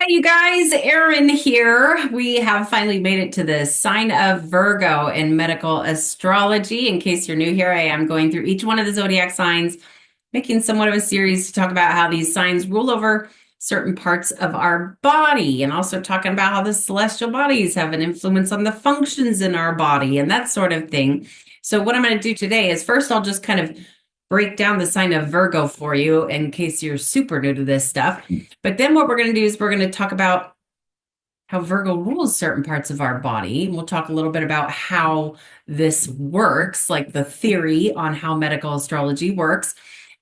Hi, you guys, Erin here. We have finally made it to the sign of Virgo in medical astrology. In case you're new here, I am going through each one of the zodiac signs, making somewhat of a series to talk about how these signs rule over certain parts of our body, and also talking about how the celestial bodies have an influence on the functions in our body and that sort of thing. So, what I'm going to do today is first, I'll just kind of break down the sign of Virgo for you in case you're super new to this stuff. But then what we're going to do is we're going to talk about how Virgo rules certain parts of our body. We'll talk a little bit about how this works, like the theory on how medical astrology works.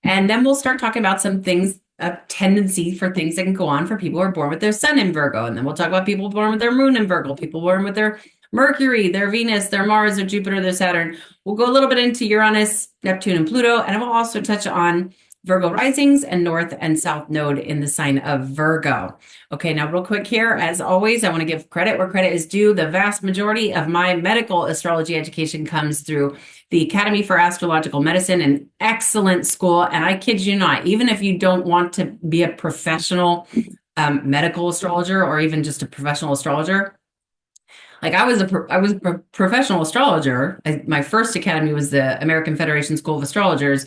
And then we'll start talking about some things, a tendency for things that can go on for people who are born with their sun in Virgo. And then we'll talk about people born with their moon in Virgo, people born with their Mercury, their Venus, their Mars, their Jupiter, their Saturn. We'll go a little bit into Uranus, Neptune, and Pluto, and we'll also touch on Virgo risings and North and South Node in the sign of Virgo. Okay, now real quick here, as always, I want to give credit where credit is due. The vast majority of my medical astrology education comes through the Academy for Astrological Medicine, an excellent school. And I kid you not, even if you don't want to be a professional medical astrologer or even just a professional astrologer, like I was a professional astrologer. My first academy was the American Federation School of Astrologers,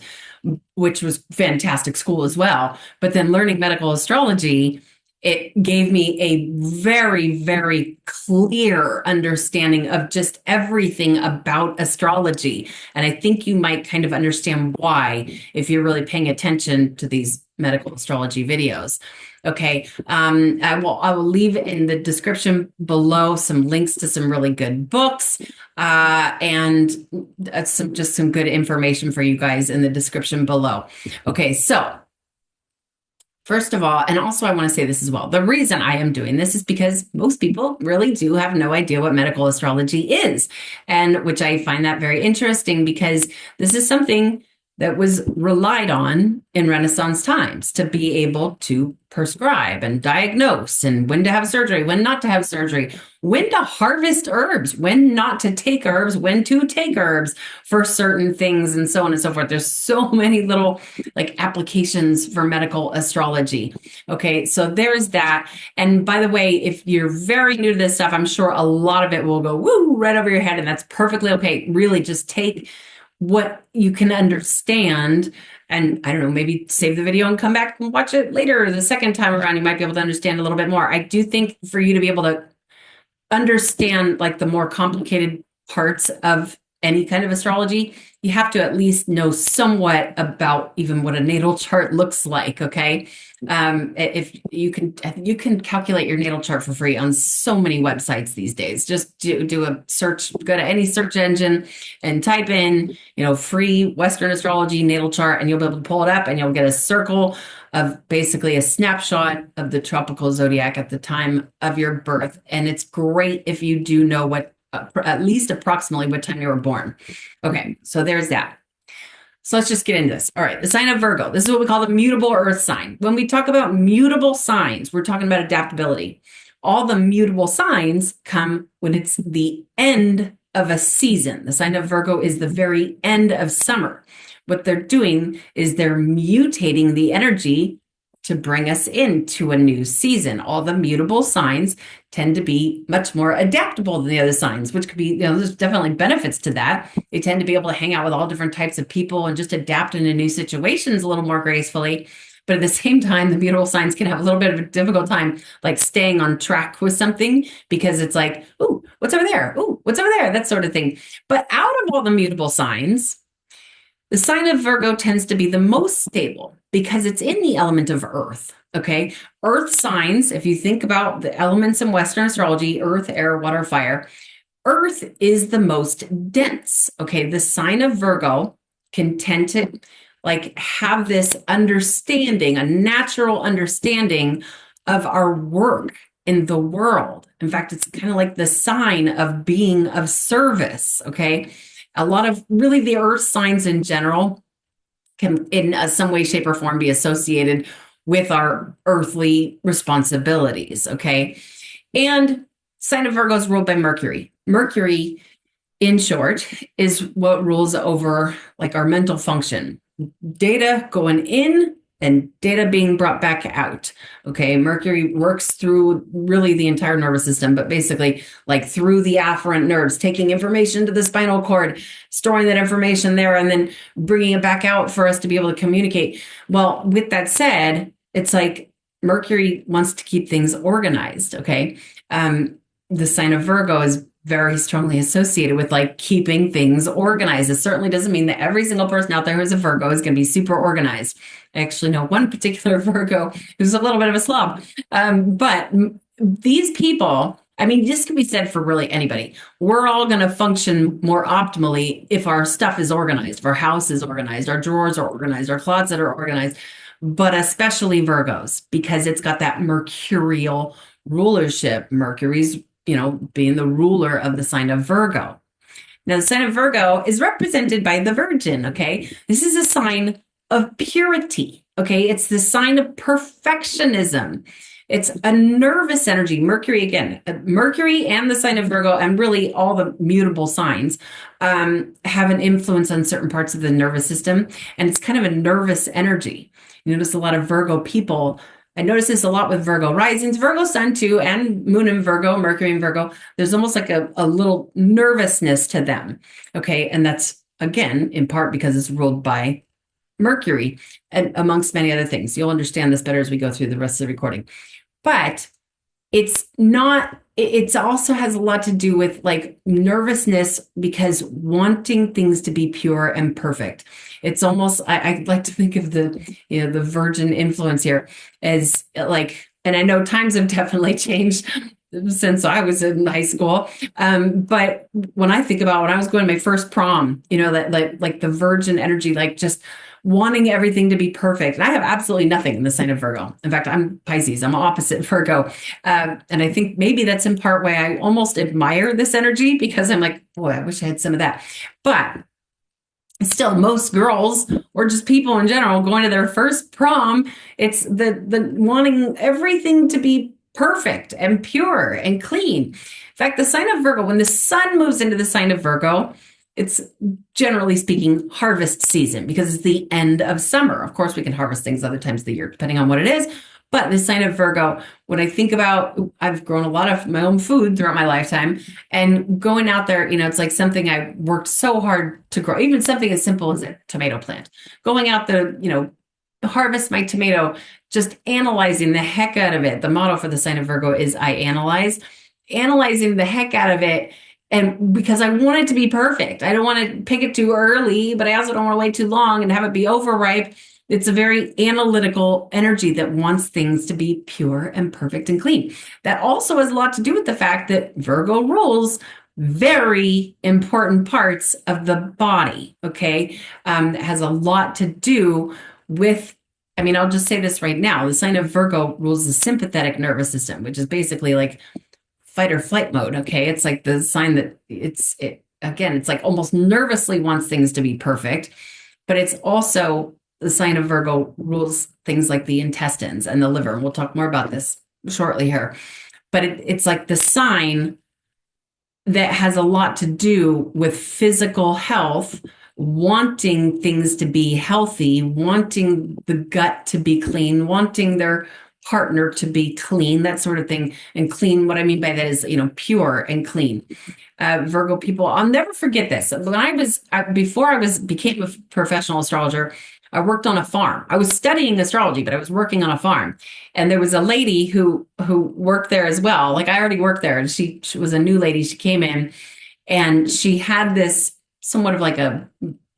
which was fantastic school as well. But then learning medical astrology, it gave me a very, very clear understanding of just everything about astrology. And I think you might kind of understand why if you're really paying attention to these medical astrology videos. Okay, I will leave in the description below some links to some really good books and some good information for you guys in the description below. Okay, so first of all, and also I want to say this as well, the reason I am doing this is because most people really do have no idea what medical astrology is, and which I find that very interesting because this is something that was relied on in Renaissance times to be able to prescribe and diagnose and when to have surgery, when not to have surgery, when to harvest herbs, when not to take herbs, when to take herbs for certain things, and so on and so forth. There's so many little like applications for medical astrology. Okay, so there's that. And by the way, if you're very new to this stuff, I'm sure a lot of it will go woo right over your head, and that's perfectly okay. Really just take what you can understand, and I don't know, maybe save the video and come back and watch it later the second time around. You might be able to understand a little bit more. I do think for you to be able to understand like the more complicated parts of any kind of astrology, you have to at least know somewhat about even what a natal chart looks like. Okay, if you can calculate your natal chart for free on so many websites these days. Just do a search, go to any search engine and type in, free Western astrology natal chart, and you'll be able to pull it up, and you'll get a circle of basically a snapshot of the tropical zodiac at the time of your birth. And it's great if you do know what at least approximately what time you were born. Okay, so there's that. So let's just get into this. All right, the sign of Virgo. This is what we call the mutable earth sign. When we talk about mutable signs, we're talking about adaptability. All the mutable signs come when it's the end of a season. The sign of Virgo is the very end of summer. What they're doing is they're mutating the energy to bring us into a new season. All the mutable signs tend to be much more adaptable than the other signs, which could be, there's definitely benefits to that. They tend to be able to hang out with all different types of people and just adapt into new situations a little more gracefully. But at the same time, the mutable signs can have a little bit of a difficult time, like staying on track with something, because it's like, ooh, what's over there? Ooh, what's over there? That sort of thing. But out of all the mutable signs, the sign of Virgo tends to be the most stable because it's in the element of earth. Okay. Earth signs, if you think about the elements in Western astrology, earth, air, water, fire, earth is the most dense. Okay. The sign of Virgo can tend to like have this understanding, a natural understanding of our work in the world. In fact, it's kind of like the sign of being of service. Okay. A lot of really the earth signs in general can in some way, shape, or form be associated with our earthly responsibilities. Okay. And sign of Virgo is ruled by Mercury. Mercury, in short, is what rules over like our mental function. Data going in and data being brought back out. Okay, Mercury works through really the entire nervous system, but basically like through the afferent nerves, taking information to the spinal cord, storing that information there, and then bringing it back out for us to be able to communicate. Well, with that said, it's like Mercury wants to keep things organized. Okay, the sign of Virgo is very strongly associated with like keeping things organized. It certainly doesn't mean that every single person out there who's a Virgo is going to be super organized. I actually know one particular Virgo who's a little bit of a slob. But these people, I mean, this can be said for really anybody. We're all going to function more optimally if our stuff is organized, if our house is organized, our drawers are organized, our closets are organized, but especially Virgos, because it's got that mercurial rulership. Mercury's, being the ruler of the sign of Virgo. Now, the sign of Virgo is represented by the Virgin, okay? This is a sign of purity, okay? It's the sign of perfectionism. It's a nervous energy. Mercury, again, Mercury and the sign of Virgo, and really all the mutable signs, have an influence on certain parts of the nervous system, and it's kind of a nervous energy. You notice a lot of Virgo people. I notice this a lot with Virgo risings, Virgo sun too, and moon in Virgo, Mercury in Virgo. There's almost like a little nervousness to them. Okay. And that's, again, in part because it's ruled by Mercury, and amongst many other things. You'll understand this better as we go through the rest of the recording. But it's not, it also has a lot to do with like nervousness because wanting things to be pure and perfect. It's almost, I like to think of the Virgin influence here as like, and I know times have definitely changed since I was in high school. But when I think about when I was going to my first prom, that like the Virgin energy, like just wanting everything to be perfect. And I have absolutely nothing in the sign of Virgo. In fact, I'm Pisces. I'm opposite Virgo. And I think maybe that's in part why I almost admire this energy, because I'm like, boy, I wish I had some of that. But still, most girls or just people in general going to their first prom, it's the wanting everything to be perfect and pure and clean. In fact, the sign of Virgo, when the sun moves into the sign of Virgo, it's generally speaking harvest season because it's the end of summer. Of course, we can harvest things other times of the year, depending on what it is. But the sign of Virgo, when I think about, I've grown a lot of my own food throughout my lifetime, and going out there, it's like something I worked so hard to grow, even something as simple as a tomato plant. Going out there, harvest my tomato, just analyzing the heck out of it. The motto for the sign of Virgo is I analyze, analyzing the heck out of it. And because I want it to be perfect, I don't want to pick it too early, but I also don't want to wait too long and have it be overripe. It's a very analytical energy that wants things to be pure and perfect and clean. That also has a lot to do with the fact that Virgo rules very important parts of the body, okay? It has a lot to do with, I'll just say this right now. The sign of Virgo rules the sympathetic nervous system, which is basically like fight or flight mode, okay? It's like the sign that it's like almost nervously wants things to be perfect, but it's also the sign of Virgo rules things like the intestines and the liver. And we'll talk more about this shortly here. But it's like the sign that has a lot to do with physical health, wanting things to be healthy, wanting the gut to be clean, wanting their partner to be clean, that sort of thing. And clean, what I mean by that is, pure and clean. Virgo people, I'll never forget this. When before I became a professional astrologer, I worked on a farm. I was studying astrology, but I was working on a farm. And there was a lady who worked there as well. Like I already worked there, and she was a new lady. She came in and she had this somewhat of like a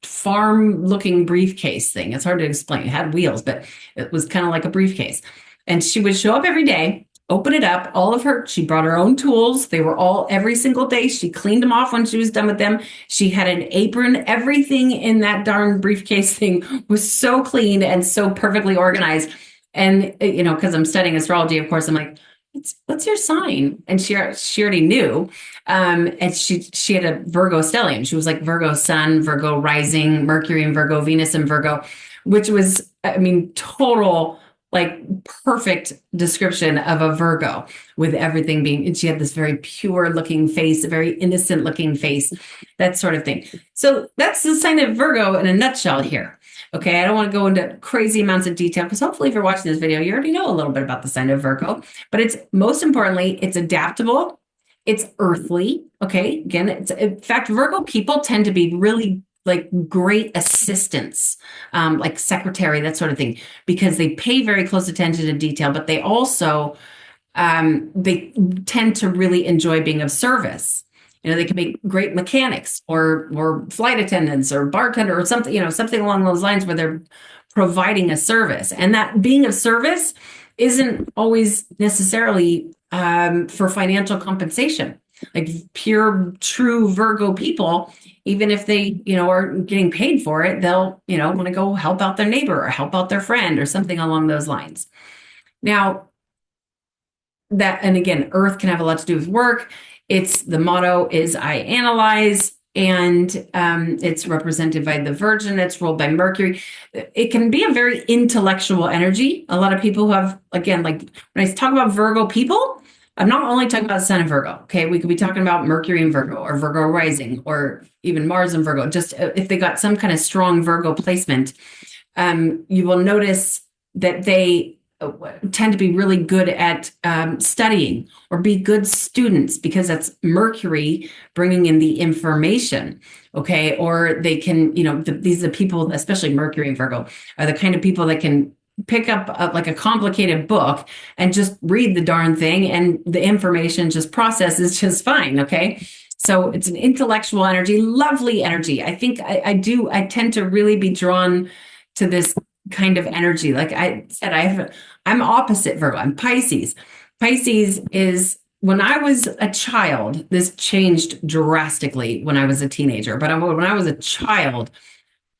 farm looking briefcase thing. It's hard to explain. It had wheels, but it was kind of like a briefcase. And she would show up every day, open it up, she brought her own tools. They were all every single day. She cleaned them off when she was done with them. She had an apron. Everything in that darn briefcase thing was so clean and so perfectly organized. And, because I'm studying astrology, of course, I'm like, what's your sign? And she already knew. And she had a Virgo stellium. She was like Virgo sun, Virgo rising, Mercury in Virgo, Venus in Virgo, which was, total like perfect description of a Virgo, with everything being, and she had this very pure looking face, a very innocent looking face, that sort of thing. So that's the sign of Virgo in a nutshell here. Okay, I don't want to go into crazy amounts of detail because hopefully if you're watching this video, you already know a little bit about the sign of Virgo, but it's most importantly, it's adaptable, it's earthly. Okay, again, it's, in fact, Virgo people tend to be really like great assistants, like secretary, that sort of thing, because they pay very close attention to detail, but they also they tend to really enjoy being of service. You know, they can be great mechanics or flight attendants or bartender or something, you know, something along those lines where they're providing a service. And that being of service isn't always necessarily for financial compensation. Like pure, true Virgo people, even if they, you know, are getting paid for it, they'll, you know, want to go help out their neighbor or help out their friend or something along those lines. Now, that, and again, Earth can have a lot to do with work. It's the motto is I analyze, and it's represented by the Virgin. It's ruled by Mercury. It can be a very intellectual energy. A lot of people who have, again, like when I talk about Virgo people, I'm not only talking about Sun and Virgo. Okay, we could be talking about Mercury and Virgo, or Virgo rising, or even Mars and Virgo. Just if they got some kind of strong Virgo placement, you will notice that they tend to be really good at studying or be good students, because that's Mercury bringing in the information. Okay. Or they can, you know, these are people, especially Mercury and Virgo, are the kind of people that can pick up like a complicated book and just read the darn thing, and the information just processes just fine. Okay. So it's an intellectual energy, lovely energy. I think I tend to really be drawn to this kind of energy. Like I said, I'm opposite Virgo. I'm Pisces. Pisces is, when I was a child, this changed drastically when I was a teenager, but when I was a child,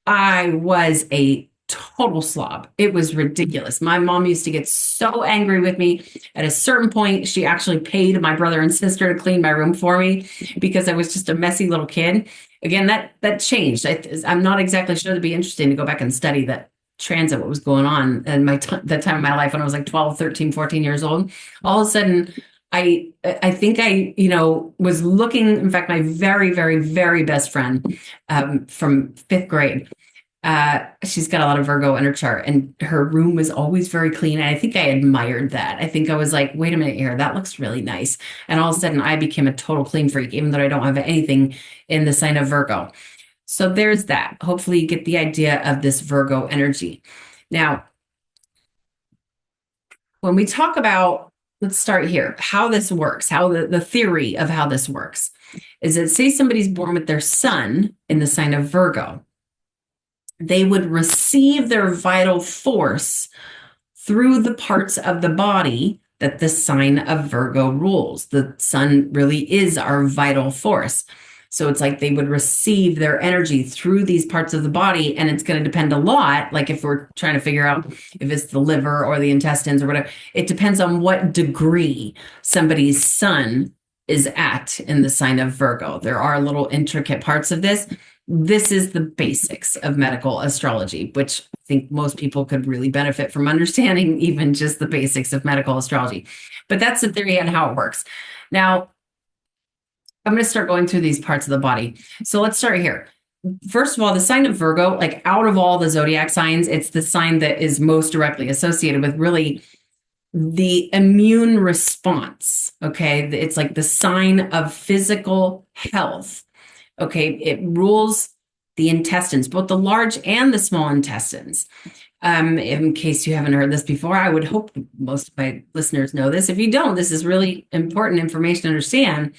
I was a total slob. It was ridiculous. My mom used to get so angry with me. At a certain point, she actually paid my brother and sister to clean my room for me because I was just a messy little kid. Again, that changed. I'm not exactly sure. It'd be interesting to go back and study that transit, what was going on in that time of my life when I was like 12, 13, 14 years old. All of a sudden, I think I, you know, was looking, in fact, my very, very, very best friend from fifth grade, she's got a lot of Virgo in her chart, and her room was always very clean. And I think I admired that. I think I was like, wait a minute here, that looks really nice. And all of a sudden I became a total clean freak, even though I don't have anything in the sign of Virgo. So there's that. Hopefully you get the idea of this Virgo energy. Now, when we talk about, let's start here, how this works, how the theory of how this works is that, say somebody's born with their sun in the sign of Virgo, they would receive their vital force through the parts of the body that the sign of Virgo rules. The sun really is our vital force. So it's like they would receive their energy through these parts of the body, and it's going to depend a lot. Like if we're trying to figure out if it's the liver or the intestines or whatever, it depends on what degree somebody's sun is at in the sign of Virgo. There are little intricate parts of this. This is the basics of medical astrology, which I think most people could really benefit from understanding, even just the basics of medical astrology. But that's the theory on how it works. Now, I'm going to start going through these parts of the body. So let's start here. First of all, the sign of Virgo, like out of all the zodiac signs, it's the sign that is most directly associated with really the immune response. Okay. It's like the sign of physical health. Okay. It rules the intestines, both the large and the small intestines. In case you haven't heard this before, I would hope most of my listeners know this. If you don't, this is really important information to understand.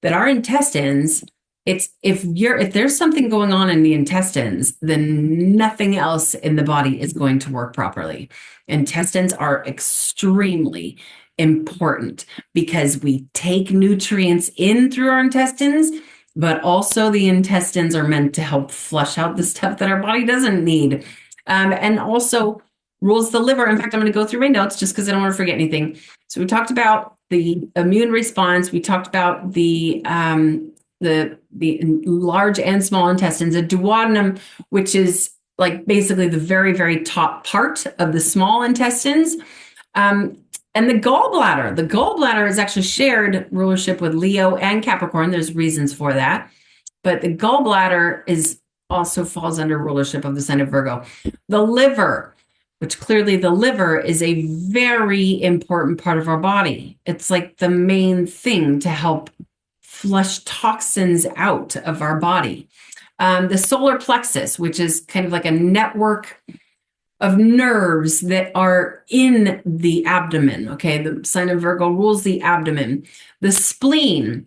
That our intestines, if there's something going on in the intestines, then nothing else in the body is going to work properly. Intestines are extremely important because we take nutrients in through our intestines, but also the intestines are meant to help flush out the stuff that our body doesn't need. And also rules the liver. In fact, I'm going to go through my notes just because I don't want to forget anything. So we talked about the immune response. We talked about the large and small intestines, the duodenum, which is like basically the very, very top part of the small intestines. And the gallbladder. The gallbladder is actually shared rulership with Leo and Capricorn. There's reasons for that. But the gallbladder is also falls under rulership of the sign of Virgo. The liver, which clearly the liver is a very important part of our body. It's like the main thing to help flush toxins out of our body. The solar plexus, which is kind of like a network of nerves that are in the abdomen. Okay, the sign of Virgo rules the abdomen. The spleen,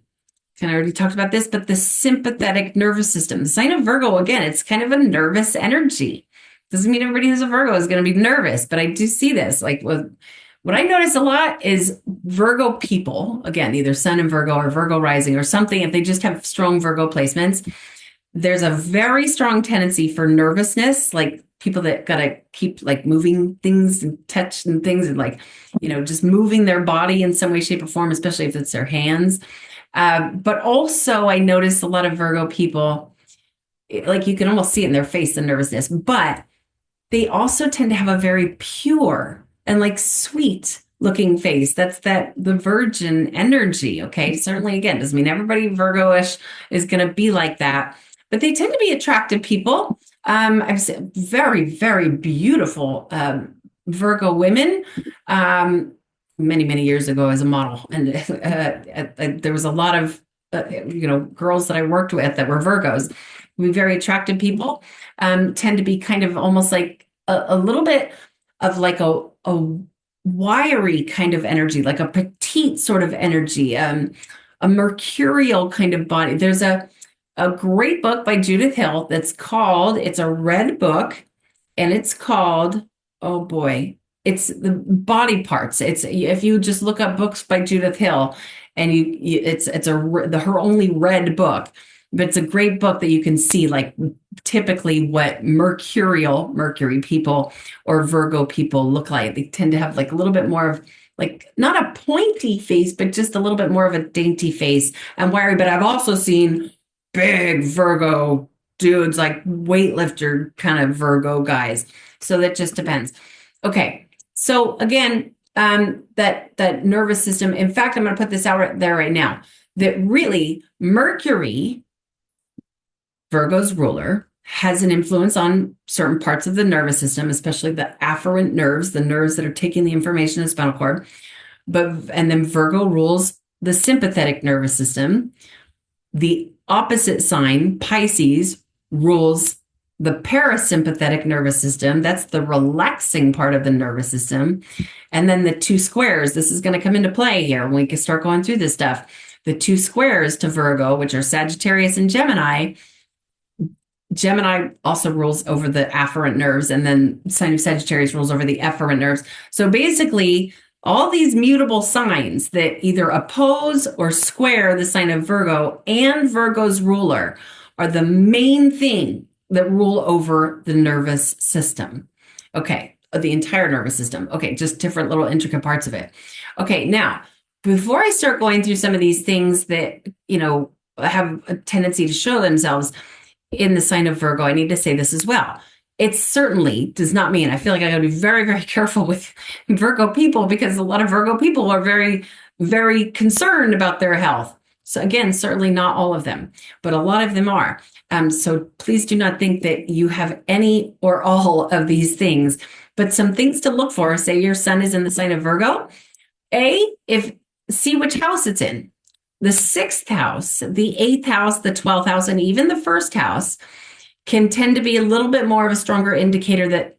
and I already talked about this, but the sympathetic nervous system. The sign of Virgo, again, it's kind of a nervous energy. Doesn't mean everybody who's a Virgo is going to be nervous, but I do see this. Like what I notice a lot is Virgo people, again, either Sun in Virgo or Virgo rising or something, if they just have strong Virgo placements, there's a very strong tendency for nervousness, like people that gotta keep like moving things and touching things and like, just moving their body in some way, shape, or form, especially if it's their hands. But also I notice a lot of Virgo people, like you can almost see it in their face, the nervousness, but they also tend to have a very pure and like sweet looking face. That's the virgin energy. Okay. Certainly, again, doesn't mean everybody Virgo-ish is going to be like that, but they tend to be attractive people. I've seen very, very beautiful Virgo women many, many years ago as a model. And there was a lot of, girls that I worked with that were Virgos. Very attractive people tend to be kind of almost like a little bit of like a wiry kind of energy, like a petite sort of energy, a mercurial kind of body. There's a great book by Judith Hill it's a red book, and it's called, oh boy, it's the body parts. It's, if you just look up books by Judith Hill, and it's her only red book, but it's a great book that you can see like typically what Mercury people or Virgo people look like. They tend to have like a little bit more of like, not a pointy face, but just a little bit more of a dainty face and wiry. But I've also seen big Virgo dudes, like weightlifter kind of Virgo guys. So that just depends. Okay. So again, that nervous system, in fact, I'm going to put this out there right now, that really Mercury, Virgo's ruler, has an influence on certain parts of the nervous system, especially the afferent nerves, the nerves that are taking the information in the spinal cord. And then Virgo rules the sympathetic nervous system. The opposite sign, Pisces, rules the parasympathetic nervous system. That's the relaxing part of the nervous system. And then the two squares, this is going to come into play here when we can start going through this stuff. The two squares to Virgo, which are Sagittarius and Gemini. Gemini also rules over the afferent nerves, and then sign of Sagittarius rules over the efferent nerves. So basically, all these mutable signs that either oppose or square the sign of Virgo and Virgo's ruler are the main thing that rule over the nervous system. Okay, the entire nervous system. Okay, just different little intricate parts of it. Okay, now, before I start going through some of these things that, have a tendency to show themselves in the sign of Virgo, I need to say this as well. It certainly does not mean, I feel like I gotta be very, very careful with Virgo people, because a lot of Virgo people are very, very concerned about their health. So again, certainly not all of them, but a lot of them are. So please do not think that you have any or all of these things, but some things to look for. Say your sun is in the sign of Virgo. See which house it's in. The 6th house, the 8th house, the 12th house, and even the 1st house can tend to be a little bit more of a stronger indicator that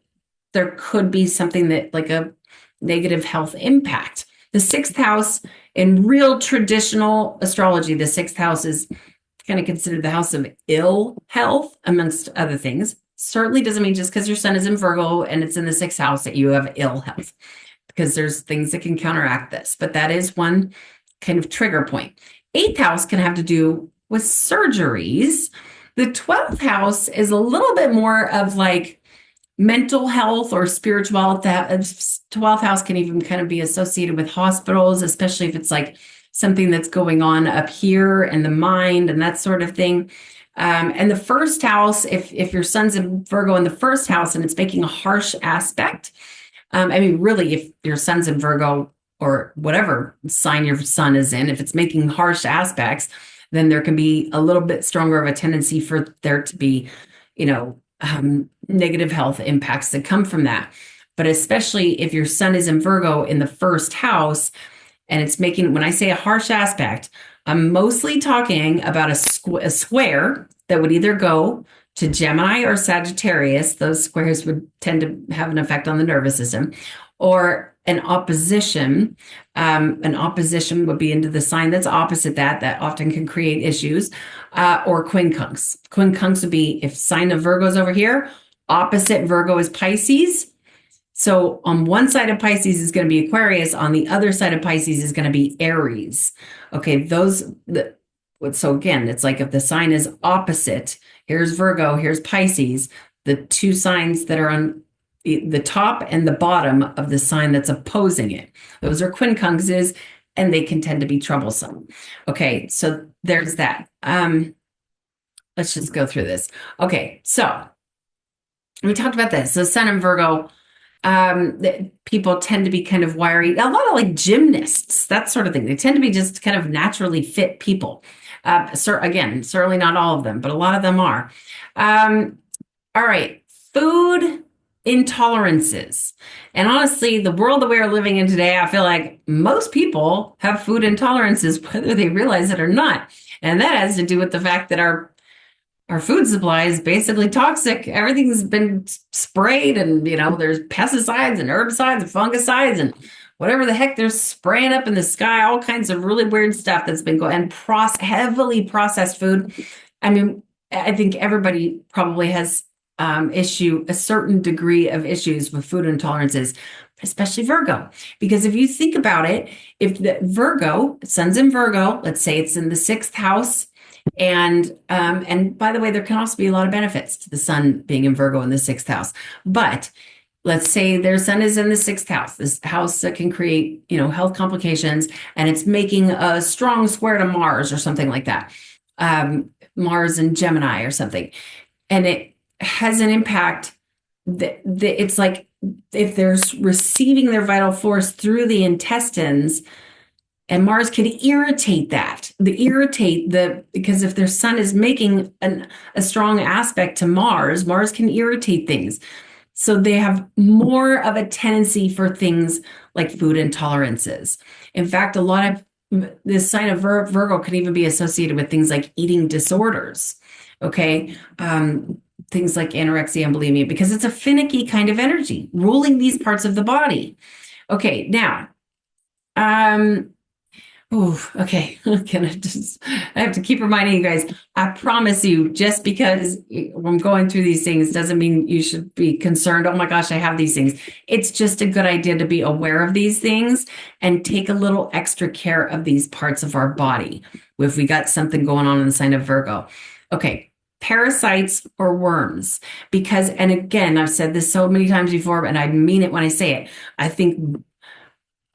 there could be something that like a negative health impact. The 6th house, in real traditional astrology, the 6th house is kind of considered the house of ill health, amongst other things. Certainly doesn't mean just because your sun is in Virgo and it's in the 6th house that you have ill health, because there's things that can counteract this. But that is one kind of trigger point. 8th house can have to do with surgeries. The 12th house is a little bit more of like mental health or spirituality. That 12th house can even kind of be associated with hospitals, especially if it's like something that's going on up here in the mind and that sort of thing. And the 1st house, if your sun's in Virgo in the 1st house and it's making a harsh aspect, really, if your sun's in Virgo or whatever sign your sun is in, if it's making harsh aspects, then there can be a little bit stronger of a tendency for there to be, negative health impacts that come from that. But especially if your sun is in Virgo in the first house, and it's making, when I say a harsh aspect, I'm mostly talking about a square that would either go to Gemini or Sagittarius. Those squares would tend to have an effect on the nervous system, or an opposition. An opposition would be into the sign that's opposite that often can create issues, or quincunx. Quincunx would be if sign of Virgo is over here, opposite Virgo is Pisces. So on one side of Pisces is going to be Aquarius. On the other side of Pisces is going to be Aries. Okay, so again, it's like if the sign is opposite, here's Virgo, here's Pisces, the two signs that are on the top and the bottom of the sign that's opposing it. Those are quincunxes, and they can tend to be troublesome. Okay, so there's that. Let's just go through this. Okay, so we talked about this. So Sun and Virgo, people tend to be kind of wiry, a lot of like gymnasts, that sort of thing. They tend to be just kind of naturally fit people. Again, certainly not all of them, but a lot of them are. All right, food intolerances. And honestly, the world that we are living in today, I feel like most people have food intolerances, whether they realize it or not. And that has to do with the fact that our food supply is basically toxic. Everything's been sprayed, and there's pesticides and herbicides and fungicides and whatever the heck they're spraying up in the sky, all kinds of really weird stuff that's been going, and heavily processed food. I mean, I think everybody probably has a certain degree of issues with food intolerances, especially Virgo. Because if you think about it, if the Virgo, sun's in Virgo, let's say it's in the 6th house, and by the way, there can also be a lot of benefits to the sun being in Virgo in the 6th house. But let's say their sun is in the 6th house, this house that can create, health complications, and it's making a strong square to Mars or something like that. Mars and Gemini or something. And it has an impact it's like if they're receiving their vital force through the intestines, and Mars could irritate that. Because if their sun is making a strong aspect to Mars, Mars can irritate things. So they have more of a tendency for things like food intolerances. In fact, a lot of this sign of Virgo can even be associated with things like eating disorders. Okay. Things like anorexia and bulimia, because it's a finicky kind of energy ruling these parts of the body. Okay, now, okay. I have to keep reminding you guys, I promise you, just because I'm going through these things doesn't mean you should be concerned. Oh my gosh, I have these things. It's just a good idea to be aware of these things and take a little extra care of these parts of our body if we got something going on in the sign of Virgo. Okay. Parasites or worms, because, and again, I've said this so many times before, and I mean it when I say it. I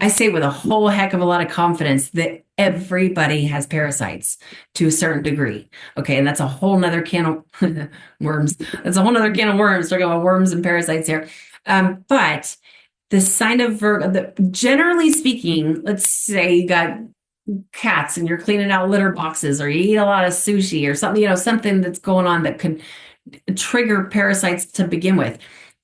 say with a whole heck of a lot of confidence that everybody has parasites to a certain degree. Okay. And that's a whole nother can of worms. That's a whole nother can of worms. Talking about worms and parasites here. But the sign of Virgo, generally speaking, let's say you got cats and you're cleaning out litter boxes, or you eat a lot of sushi or something, something that's going on that could trigger parasites to begin with.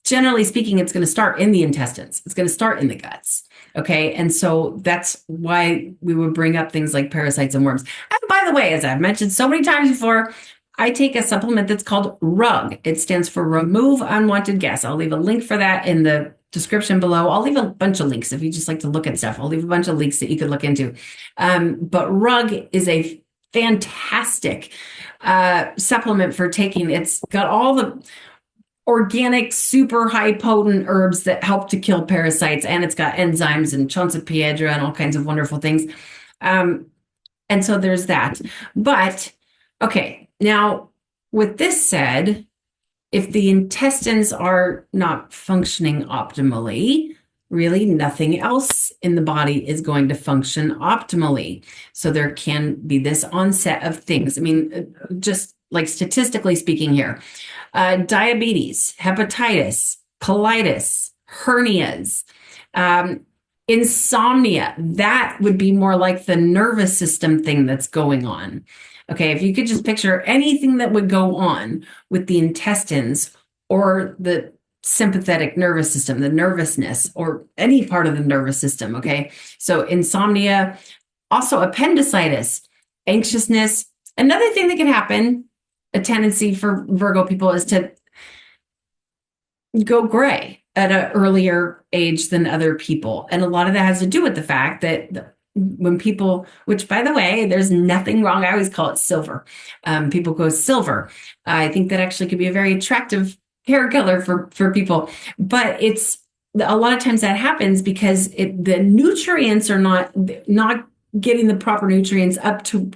Generally speaking, it's going to start in the intestines. It's going to start in the guts. Okay. And so that's why we would bring up things like parasites and worms. And by the way, as I've mentioned so many times before, I take a supplement that's called RUG. It stands for Remove Unwanted Guests. I'll leave a link for that in the description below. I'll leave a bunch of links if you just like to look at stuff. I'll leave a bunch of links that you could look into. But RUG is a fantastic supplement for taking. It's got all the organic, super high potent herbs that help to kill parasites. And it's got enzymes and chunks of piedra and all kinds of wonderful things. And so there's that. But okay, now with this said, if the intestines are not functioning optimally, really nothing else in the body is going to function optimally. So there can be this onset of things. I mean, just like statistically speaking here, diabetes, hepatitis, colitis, hernias, Insomnia, that would be more like the nervous system thing that's going on. Okay, if you could just picture anything that would go on with the intestines or the sympathetic nervous system, the nervousness, or any part of the nervous system. Okay, so insomnia, also appendicitis, anxiousness. Another thing that can happen, a tendency for Virgo people is to go gray at an earlier age than other people. And a lot of that has to do with the fact that when people, which by the way, there's nothing wrong. I always call it silver. People go silver. I think that actually could be a very attractive hair color for people, but it's a lot of times that happens because the nutrients are not getting the proper nutrients up to,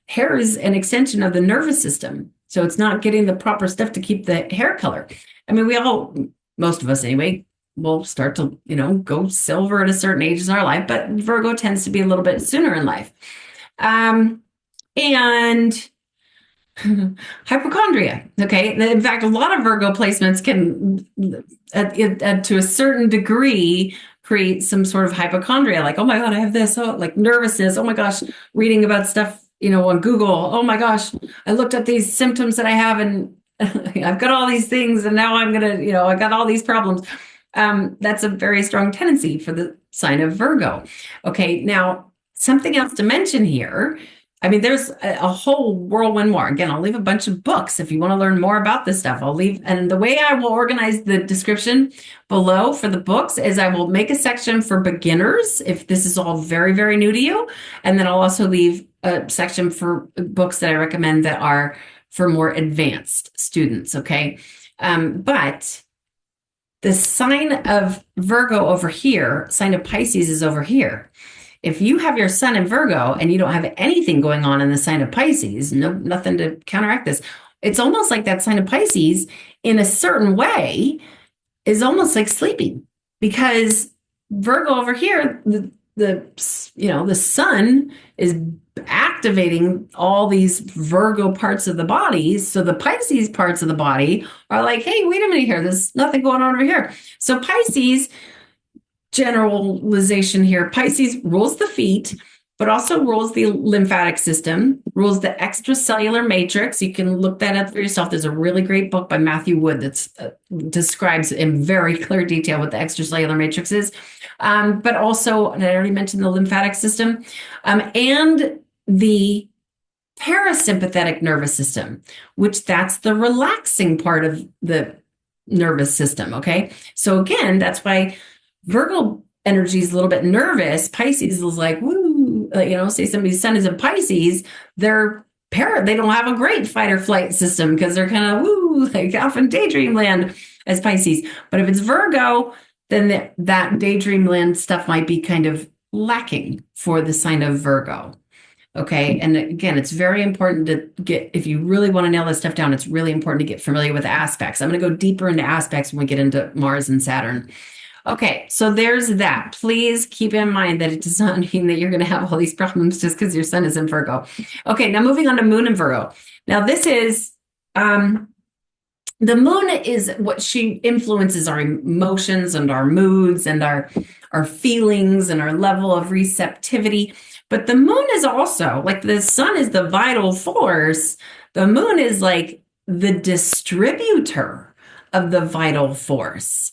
hair is an extension of the nervous system. So it's not getting the proper stuff to keep the hair color. I mean, most of us anyway, will start to, go silver at a certain age in our life, but Virgo tends to be a little bit sooner in life. And hypochondria. Okay. In fact, a lot of Virgo placements can, to a certain degree, create some sort of hypochondria. Like, oh my God, I have this. Oh, like nervousness. Oh my gosh, reading about stuff, on Google. Oh my gosh, I looked up these symptoms that I have and I've got all these things and now I'm going to, I got all these problems. That's a very strong tendency for the sign of Virgo. Okay. Now, something else to mention here. I mean, there's a whole whirlwind more. Again, I'll leave a bunch of books if you want to learn more about this stuff. And the way I will organize the description below for the books is I will make a section for beginners if this is all very, very new to you. And then I'll also leave a section for books that I recommend that are for more advanced students, okay? But the sign of Virgo over here, sign of Pisces is over here. If you have your sun in Virgo and you don't have anything going on in the sign of Pisces, nothing to counteract this, it's almost like that sign of Pisces in a certain way is almost like sleeping, because Virgo over here, the sun is activating all these Virgo parts of the body. So the Pisces parts of the body are like, hey, wait a minute here. There's nothing going on over here. So Pisces, generalization here, Pisces rules the feet, but also rules the lymphatic system, rules the extracellular matrix. You can look that up for yourself. There's a really great book by Mathew that describes in very clear detail what the extracellular matrix is. But also, and I already mentioned the lymphatic system, and the parasympathetic nervous system, which that's the relaxing part of the nervous system. Okay. So again, that's why Virgo energy is a little bit nervous. Pisces is like, woo, say somebody's sun is in Pisces, they don't have a great fight or flight system because they're kind of woo, like off in daydream land as Pisces. But if it's Virgo, then that daydream land stuff might be kind of lacking for the sign of Virgo. Okay. And again, it's very important to if you really want to nail this stuff down, it's really important to get familiar with aspects. I'm going to go deeper into aspects when we get into Mars and Saturn. Okay, so there's that. Please keep in mind that it does not mean that you're going to have all these problems just because your sun is in Virgo. Okay, now moving on to Moon and Virgo. Now this is, the Moon is what she influences our emotions and our moods and our feelings and our level of receptivity. But the Moon is also, like the sun is the vital force, the Moon is like the distributor of the vital force.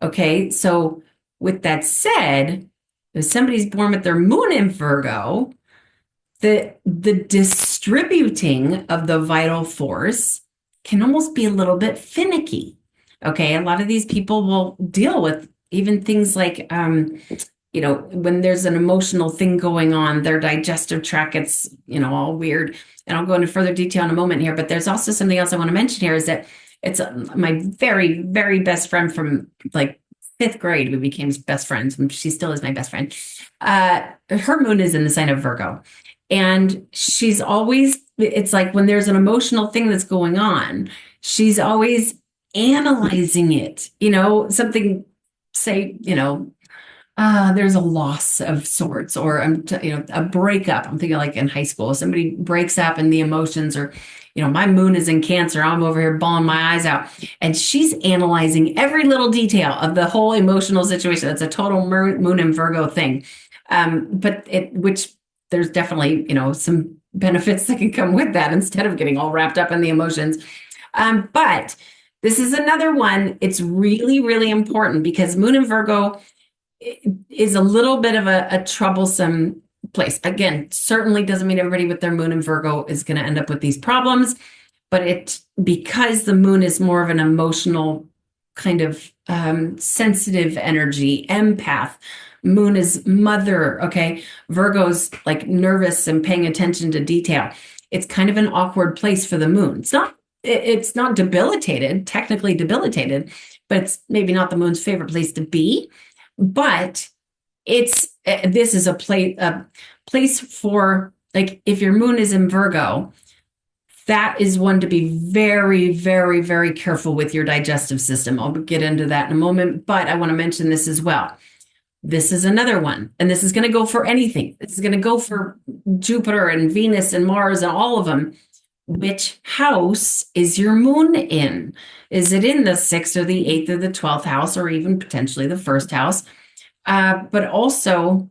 Okay, so with that said, if somebody's born with their Moon in Virgo, the distributing of the vital force can almost be a little bit finicky. Okay, a lot of these people will deal with even things like, when there's an emotional thing going on, their digestive tract gets, all weird. And I'll go into further detail in a moment here, but there's also something else I want to mention here is that it's my very, very best friend from like 5th grade. We became best friends, and she still is my best friend. Her Moon is in the sign of Virgo. And she's always, it's like when there's an emotional thing that's going on, she's always analyzing it. Something, say, there's a loss of sorts, or a breakup. I'm thinking like in high school, somebody breaks up and the emotions are, my moon is in Cancer. I'm over here bawling my eyes out. And she's analyzing every little detail of the whole emotional situation. That's a total moon in Virgo thing. Which there's definitely, some benefits that can come with that instead of getting all wrapped up in the emotions. But this is another one. It's really, really important because moon in Virgo is a little bit of a troublesome place. Again, certainly doesn't mean everybody with their moon in Virgo is going to end up with these problems, but because the moon is more of an emotional kind of sensitive energy, empath. Moon is mother, okay? Virgo's like nervous and paying attention to detail. It's kind of an awkward place for the moon. It's not debilitated, technically debilitated, but it's maybe not the moon's favorite place to be. But this is a place for, like, if your moon is in Virgo, that is one to be very, very, very careful with your digestive system. I'll get into that in a moment, but I want to mention this as well. This is another one, and this is going to go for anything. This is going to go for Jupiter and Venus and Mars and all of them. Which house is your moon in? Is it in the 6th or the 8th or the 12th house, or even potentially the 1st house? But also,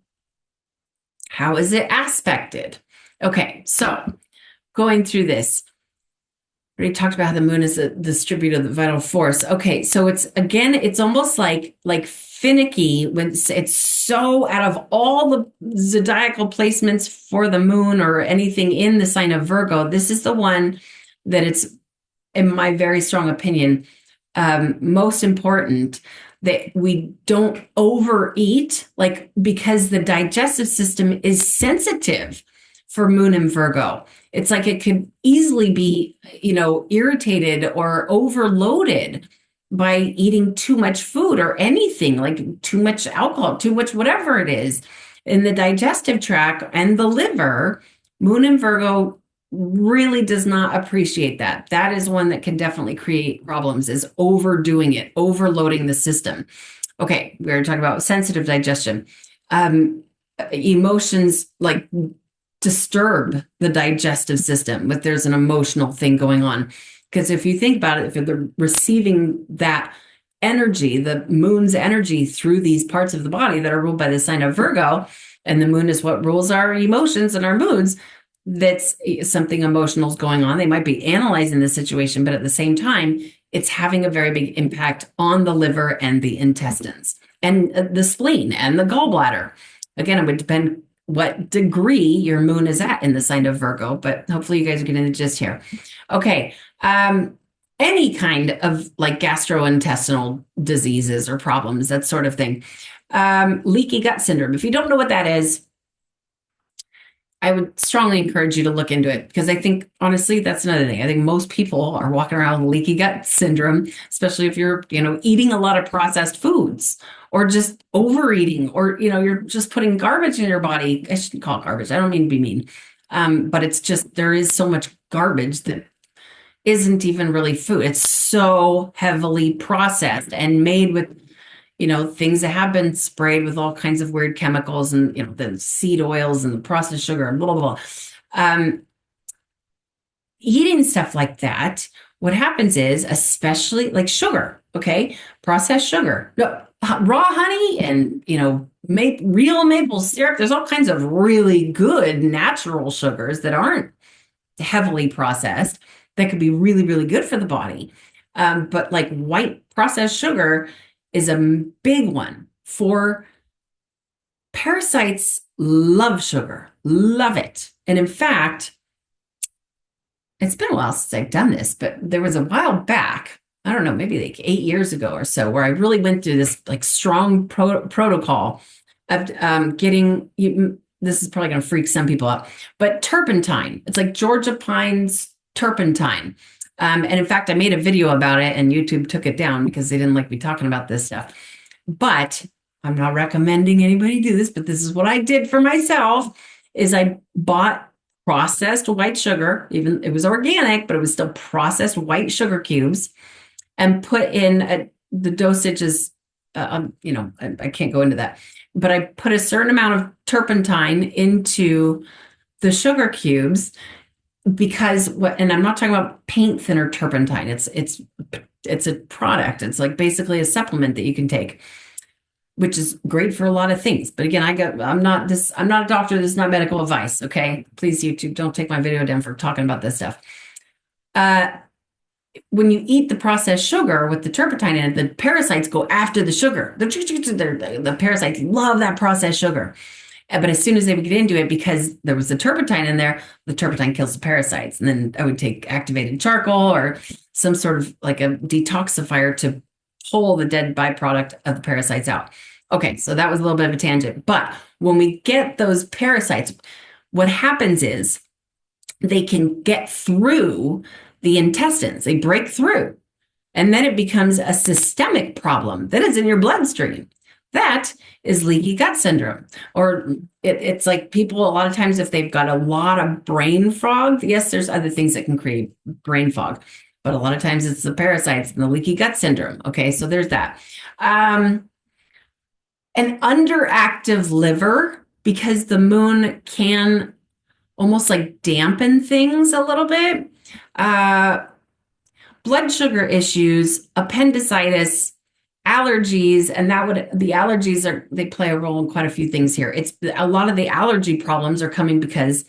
how is it aspected? Okay, so going through this, we already talked about how the moon is a distributor of the vital force. Okay, so it's almost like finicky when it's so out of all the zodiacal placements for the moon or anything in the sign of Virgo. This is the one that it's, in my very strong opinion, most important that we don't overeat, because the digestive system is sensitive for moon and Virgo. It's like it could easily be, irritated or overloaded by eating too much food or anything, like too much alcohol, too much whatever it is in the digestive tract and the liver. Moon in Virgo really does not appreciate that. That is one that can definitely create problems, is overdoing it, overloading the system. Okay, we were talking about sensitive digestion. Emotions like disturb the digestive system, but there's an emotional thing going on. Because if you think about it, if they're receiving that energy, the moon's energy through these parts of the body that are ruled by the sign of Virgo, and the moon is what rules our emotions and our moods, that's something emotional is going on. They might be analyzing the situation, but at the same time, it's having a very big impact on the liver and the intestines and the spleen and the gallbladder. Again, it would depend what degree your moon is at in the sign of Virgo, but hopefully you guys are getting the gist here. Okay. Any kind of like gastrointestinal diseases or problems, that sort of thing. Leaky gut syndrome. If you don't know what that is, I would strongly encourage you to look into it, because I think, honestly, that's another thing. I think most people are walking around with leaky gut syndrome, especially if you're, eating a lot of processed foods or just overeating, or, you're just putting garbage in your body. I shouldn't call it garbage. I don't mean to be mean. But it's just, there is so much garbage that isn't even really food. It's so heavily processed and made with, things that have been sprayed with all kinds of weird chemicals and, the seed oils and the processed sugar and blah, blah, blah. Eating stuff like that, what happens is, especially like sugar, okay? Processed sugar, no, raw honey and, real maple syrup. There's all kinds of really good natural sugars that aren't heavily processed that could be really, really good for the body. But like white processed sugar is a big one for parasites. Love sugar, love it. And in fact, it's been a while since I've done this, but there was a while back, I don't know, maybe like 8 years ago or so, where I really went through this like strong protocol of getting, this is probably going to freak some people out, but turpentine. It's like Georgia pines turpentine. And in fact, I made a video about it and YouTube took it down because they didn't like me talking about this stuff. But I'm not recommending anybody do this, but this is what I did for myself, is I bought processed white sugar. Even it was organic, but it was still processed white sugar cubes, and put in the dosages. I can't go into that, but I put a certain amount of turpentine into the sugar cubes, because what, and I'm not talking about paint thinner turpentine. It's a product. It's like basically a supplement that you can take, which is great for a lot of things. But again, I'm not a doctor. This is not medical advice. Okay. Please, YouTube, don't take my video down for talking about this stuff. When you eat the processed sugar with the turpentine in it, the parasites go after the sugar. The parasites love that processed sugar. But as soon as they would get into it, because there was the turpentine in there, the turpentine kills the parasites. And then I would take activated charcoal or some sort of like a detoxifier to pull the dead byproduct of the parasites out. Okay, so that was a little bit of a tangent. But when we get those parasites, what happens is they can get through the intestines. They break through. And then it becomes a systemic problem that is in your bloodstream. That is leaky gut syndrome. Or it's like people, a lot of times, if they've got a lot of brain fog, yes, there's other things that can create brain fog, but a lot of times it's the parasites and the leaky gut syndrome. Okay, so there's that. An underactive liver, because the moon can almost like dampen things a little bit. Blood sugar issues, appendicitis, allergies, and the allergies they play a role in quite a few things here. It's a lot of the allergy problems are coming because,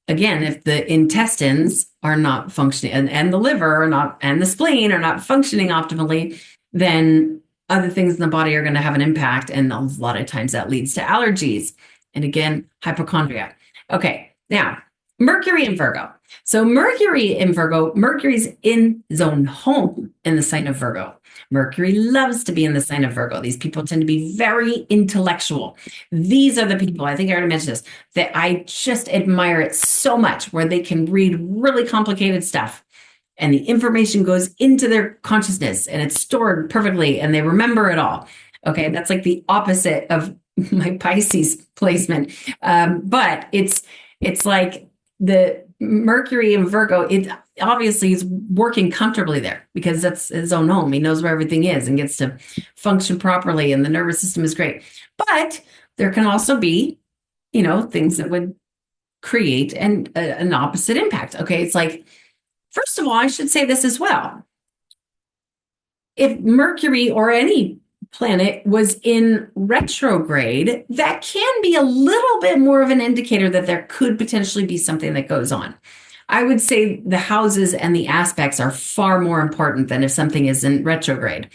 again, if the intestines are not functioning and the liver are not, and the spleen are not functioning optimally, then other things in the body are going to have an impact. And a lot of times that leads to allergies. And again, hypochondria. Okay. Now, Mercury in Virgo. So Mercury in Virgo, Mercury's in zone home in the sign of Virgo. Mercury loves to be in the sign of Virgo. These people tend to be very intellectual. These are the people, I think I already mentioned this, that I just admire it so much, where they can read really complicated stuff and the information goes into their consciousness and it's stored perfectly and they remember it all. Okay, that's like the opposite of my Pisces placement. But it's like the Mercury in Virgo, it obviously is working comfortably there because that's his own home. He knows where everything is and gets to function properly, and the nervous system is great. But there can also be, things that would create an opposite impact. Okay, it's like, first of all, I should say this as well. If Mercury or any planet was in retrograde, that can be a little bit more of an indicator that there could potentially be something that goes on. I would say the houses and the aspects are far more important than if something is in retrograde.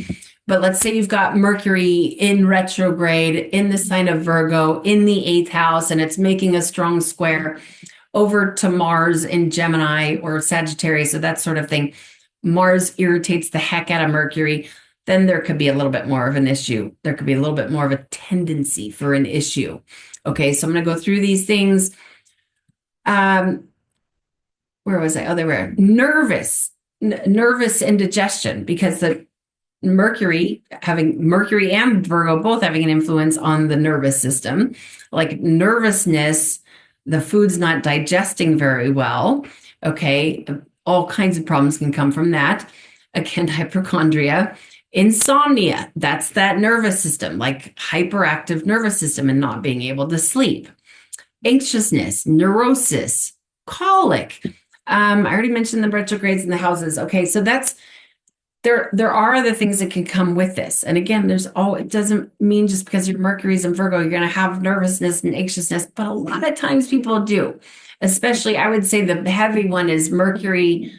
But let's say you've got Mercury in retrograde in the sign of Virgo in the 8th house, and it's making a strong square over to Mars in Gemini or Sagittarius, so that sort of thing. Mars irritates the heck out of Mercury. Then there could be a little bit more of an issue. There could be a little bit more of a tendency for an issue. Okay, so I'm going to go through these things. Where was I? Oh, they were nervous indigestion, because the Mercury and Virgo both having an influence on the nervous system, like nervousness, the food's not digesting very well. Okay, all kinds of problems can come from that. Again, hypochondria. Insomnia, that's that nervous system, like hyperactive nervous system and not being able to sleep. Anxiousness, neurosis, colic. I already mentioned the retrogrades and the houses. Okay, so that's, there are other things that can come with this. And again, it doesn't mean just because your Mercury's in Virgo, you're going to have nervousness and anxiousness, but a lot of times people do. Especially, I would say the heavy one is Mercury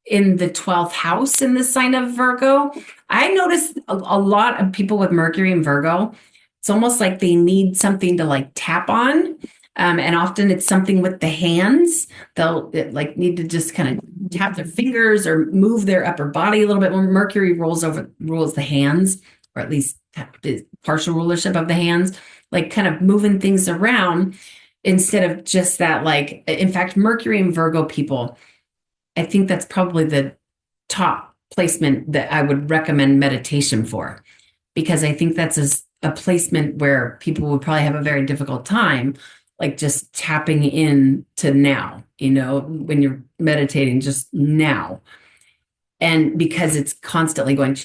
in the 12th house in the sign of Virgo. I notice a lot of people with Mercury in Virgo, it's almost like they need something to like tap on. And often it's something with the hands. They'll need to just kind of tap their fingers or move their upper body a little bit. When Mercury rules the hands, or at least partial rulership of the hands, like kind of moving things around instead of just that, like, in fact, Mercury and Virgo people, I think that's probably the top placement that I would recommend meditation for, because I think that's a placement where people would probably have a very difficult time, like just tapping in to now, when you're meditating, just now. And because it's constantly going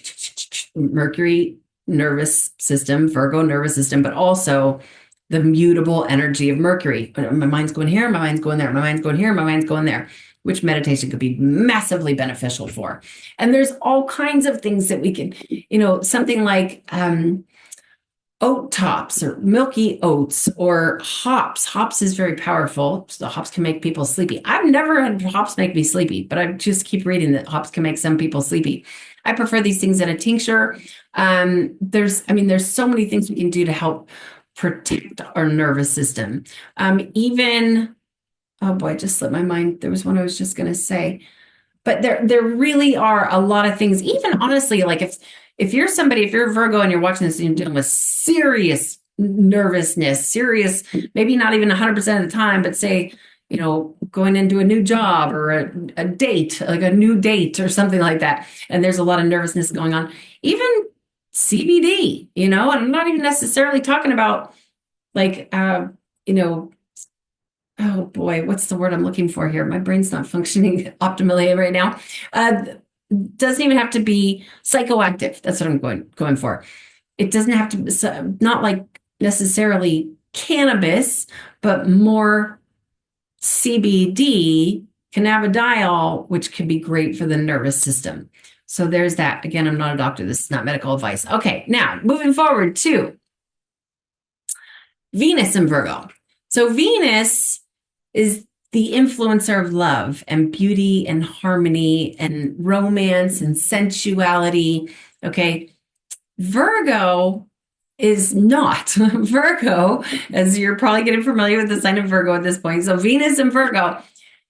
Mercury nervous system, Virgo nervous system, but also the mutable energy of Mercury. My mind's going here, my mind's going there, my mind's going here, my mind's going there. which meditation could be massively beneficial for. And there's all kinds of things that we can, something like oat tops or milky oats or hops. Hops is very powerful. So hops can make people sleepy. I've never had hops make me sleepy, but I just keep reading that hops can make some people sleepy. I prefer these things in a tincture. There's so many things we can do to help protect our nervous system. Oh boy, it just slipped my mind. There was one I was just going to say, but there really are a lot of things. Even honestly, like if you're a Virgo and you're watching this and you're dealing with serious nervousness, maybe not even 100% of the time, but say, going into a new job or a date, like a new date or something like that. And there's a lot of nervousness going on, even CBD, and I'm not even necessarily talking about like, oh boy, what's the word I'm looking for here? My brain's not functioning optimally right now. Doesn't even have to be psychoactive. That's what I'm going for. It doesn't have to be, not like necessarily cannabis, but more CBD, cannabidiol, which can be great for the nervous system. So there's that. Again, I'm not a doctor. This is not medical advice. Okay, now moving forward to Venus in Virgo. So Venus is the influencer of love and beauty and harmony and romance and sensuality. Okay. Virgo is not. Virgo, as you're probably getting familiar with the sign of Virgo at this point. So Venus in Virgo,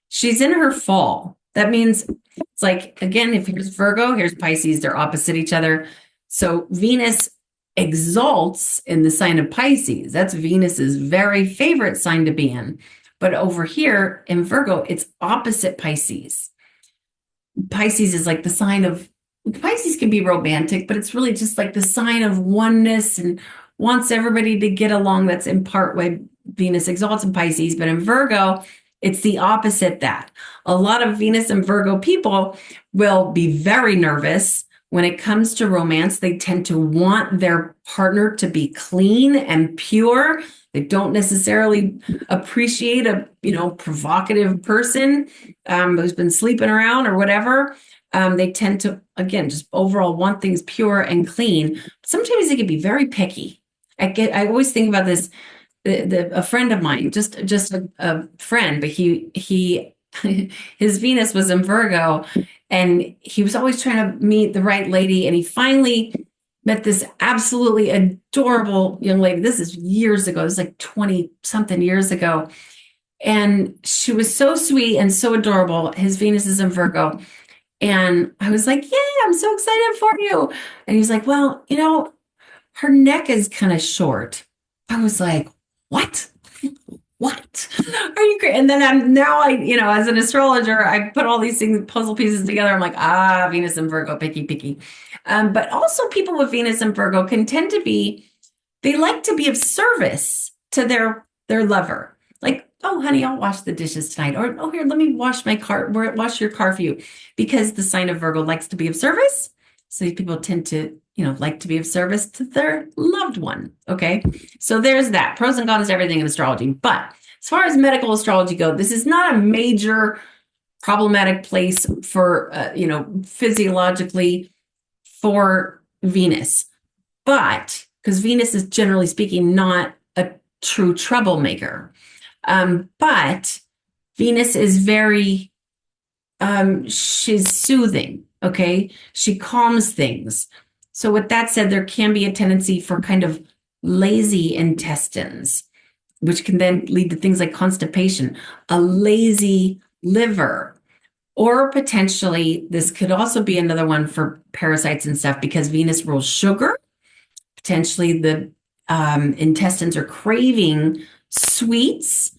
she's in her fall. That means it's like, again, if here's Virgo, here's Pisces, they're opposite each other. So Venus exalts in the sign of Pisces. That's Venus's very favorite sign to be in. But over here in Virgo, it's opposite Pisces. Pisces is like the sign of, Pisces can be romantic, but it's really just like the sign of oneness and wants everybody to get along. That's in part why Venus exalts in Pisces. But in Virgo, it's the opposite that. A lot of Venus and Virgo people will be very nervous. When it comes to romance, they tend to want their partner to be clean and pure. They don't necessarily appreciate a, provocative person who's been sleeping around or whatever. They tend to, again, just overall want things pure and clean. Sometimes they can be very picky. I always think about this. A friend of mine, just a friend, but he his Venus was in Virgo, and he was always trying to meet the right lady, and he finally met this absolutely adorable young lady. This is years ago. It was like 20 something years ago. And she was so sweet and so adorable. His Venus is in Virgo. And I was like, yeah, I'm so excited for you. And he's like, well, her neck is kind of short. I was like, what? What? Are you crazy? And then as an astrologer, I put all these things, puzzle pieces together. I'm like, Venus and Virgo, picky. But also people with Venus and Virgo can tend to they like to be of service to their lover. Like, oh, honey, I'll wash the dishes tonight. Or, oh, here, let me wash wash your car for you. Because the sign of Virgo likes to be of service. So these people tend to, like to be of service to their loved one. Okay. So there's that. Pros and cons, everything in astrology. But as far as medical astrology go, this is not a major problematic place for, physiologically for Venus. But because Venus is generally speaking not a true troublemaker. But Venus is very, she's soothing. Okay. She calms things. So with that said, there can be a tendency for kind of lazy intestines, which can then lead to things like constipation, a lazy liver, or potentially this could also be another one for parasites and stuff because Venus rules sugar. Potentially the intestines are craving sweets,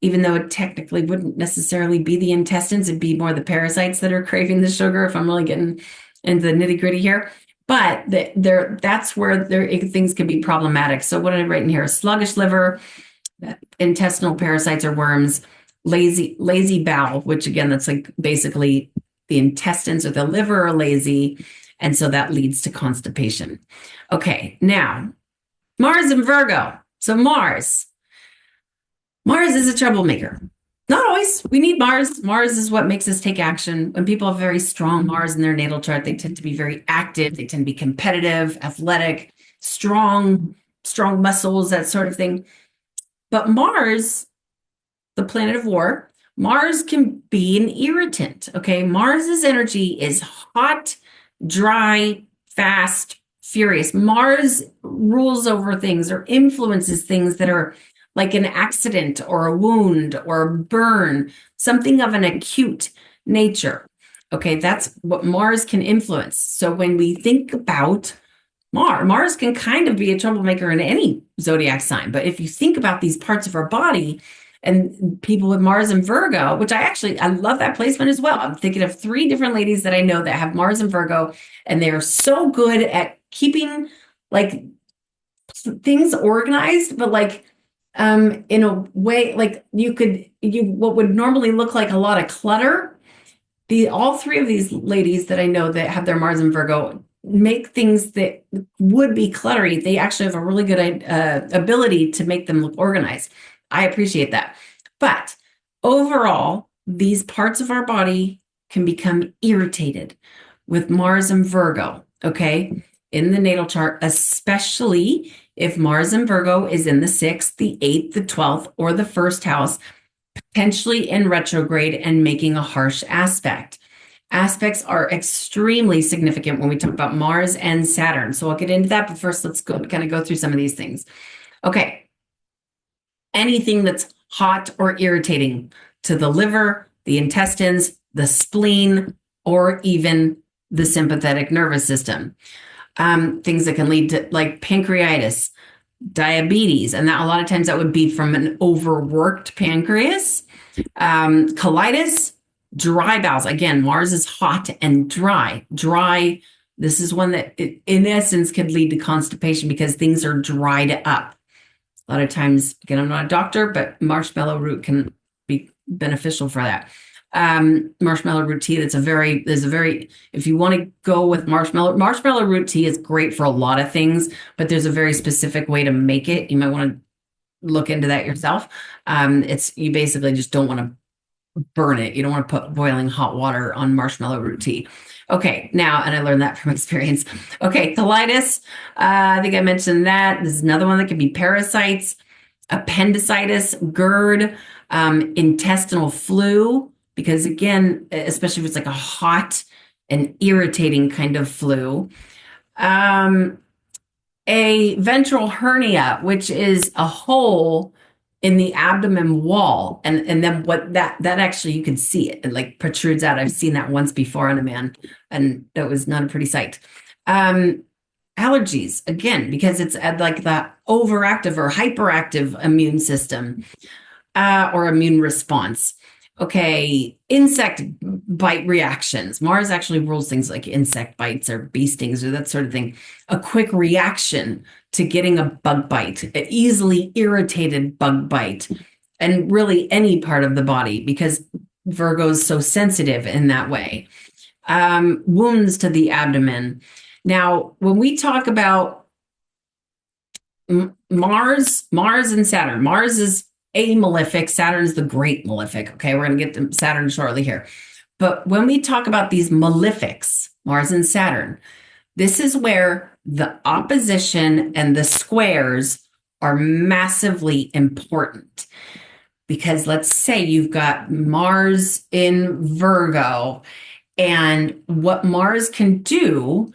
even though it technically wouldn't necessarily be the intestines, it'd be more the parasites that are craving the sugar if I'm really getting into the nitty gritty here. But that's where things can be problematic. So what did I write in here? Sluggish liver, intestinal parasites or worms, lazy bowel, which again, that's like basically the intestines or the liver are lazy. And so that leads to constipation. Okay, now Mars and Virgo. So Mars is a troublemaker. Not always. We need Mars. Mars is what makes us take action. When people have very strong Mars in their natal chart, they tend to be very active. They tend to be competitive, athletic, strong muscles, that sort of thing. But Mars, the planet of war, Mars can be an irritant. Okay. Mars's energy is hot, dry, fast, furious. Mars rules over things or influences things that are like an accident or a wound or a burn, something of an acute nature. Okay, that's what Mars can influence. So when we think about Mars can kind of be a troublemaker in any zodiac sign. But if you think about these parts of our body and people with Mars and Virgo, which I love that placement as well. I'm thinking of 3 different ladies that I know that have Mars and Virgo, and they are so good at keeping like things organized, but like in a way, like what would normally look like a lot of clutter. All 3 of these ladies that I know that have their Mars and Virgo make things that would be cluttery. They actually have a really good ability to make them look organized. I appreciate that. But overall, these parts of our body can become irritated with Mars and Virgo, okay, in the natal chart, especially if Mars and Virgo is in the 6th, the 8th, the 12th, or the 1st house, potentially in retrograde and making a harsh aspect. Aspects are extremely significant when we talk about Mars and Saturn. So I'll get into that, but first let's go through some of these things. Okay. Anything that's hot or irritating to the liver, the intestines, the spleen, or even the sympathetic nervous system. Things that can lead to like pancreatitis, diabetes, and that a lot of times that would be from an overworked pancreas, colitis, dry bowels. Again, Mars is hot and dry. This is one that in essence could lead to constipation because things are dried up. A lot of times, again, I'm not a doctor, but marshmallow root can be beneficial for that. Marshmallow root tea, if you want to go with marshmallow root tea is great for a lot of things, but there's a very specific way to make it. You might want to look into that yourself. You basically just don't want to burn it. You don't want to put boiling hot water on marshmallow root tea. Okay, now, and I learned that from experience. Okay, colitis. I think I mentioned that. This is another one that could be parasites, appendicitis, GERD, intestinal flu, because again, especially if it's like a hot and irritating kind of flu. A ventral hernia, which is a hole in the abdomen wall, and then what that actually you can see it like protrudes out. I've seen that once before on a man, and that was not a pretty sight. Allergies, again, because it's like the overactive or hyperactive immune system or immune response. Okay, insect bite reactions. Mars actually rules things like insect bites or bee stings or that sort of thing. A quick reaction to getting a bug bite, an easily irritated bug bite, and really any part of the body because Virgo is so sensitive in that way. Wounds to the abdomen. Now, when we talk about Mars and Saturn, Mars is a malefic. Saturn's the great malefic. Okay, we're going to get to Saturn shortly here. But when we talk about these malefics, Mars and Saturn, this is where the opposition and the squares are massively important. Because let's say you've got Mars in Virgo, and what Mars can do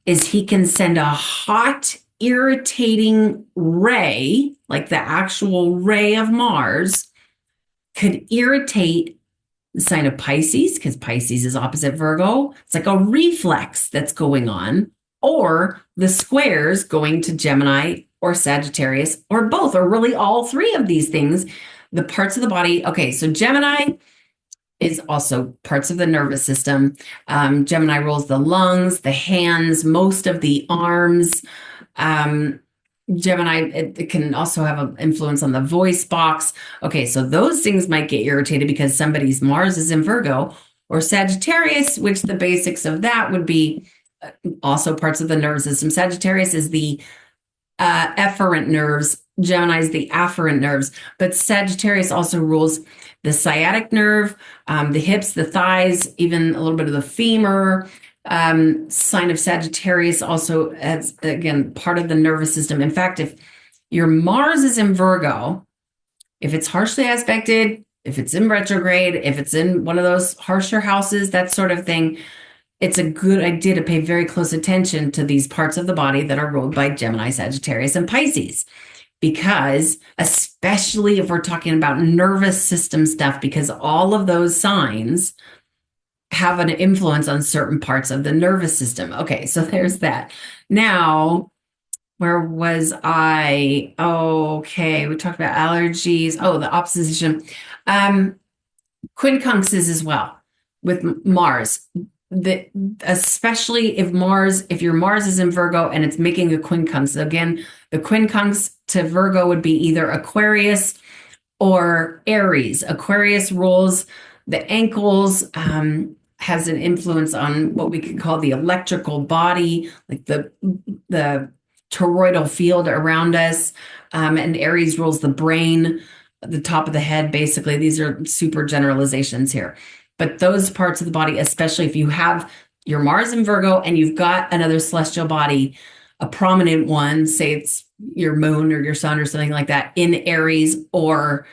is he can send a hot, irritating ray, like the actual ray of Mars, could irritate the sign of Pisces, because Pisces is opposite Virgo. It's like a reflex that's going on, or the squares going to Gemini or Sagittarius, or both, or really all 3 of these things, the parts of the body. Okay, so Gemini is also parts of the nervous system. Gemini rules the lungs, the hands, most of the arms. Gemini, it can also have an influence on the voice box. Okay, so those things might get irritated because somebody's Mars is in Virgo or Sagittarius, which the basics of that would be also parts of the nervous system. Sagittarius is the efferent nerves Gemini is the afferent nerves, but Sagittarius also rules the sciatic nerve, the hips, the thighs, even a little bit of the femur. Sign of Sagittarius also has, again, part of the nervous system. In fact, if your Mars is in Virgo, if it's harshly aspected, if it's in retrograde, if it's in one of those harsher houses, that sort of thing, it's a good idea to pay very close attention to these parts of the body that are ruled by Gemini, Sagittarius, and Pisces. Because especially if we're talking about nervous system stuff, because all of those signs have an influence on certain parts of the nervous system. Okay, so there's that. Now, where was I? Okay, we talked about allergies. Oh, the opposition. Quincunxes as well with Mars. Especially if your Mars is in Virgo and it's making a quincunx. Again, the quincunx to Virgo would be either Aquarius or Aries. Aquarius rules the ankles, has an influence on what we could call the electrical body, like the toroidal field around us. And Aries rules the brain, the top of the head, basically. These are super generalizations here. But those parts of the body, especially if you have your Mars in Virgo and you've got another celestial body, a prominent one, say it's your moon or your sun or something like that, in Aries or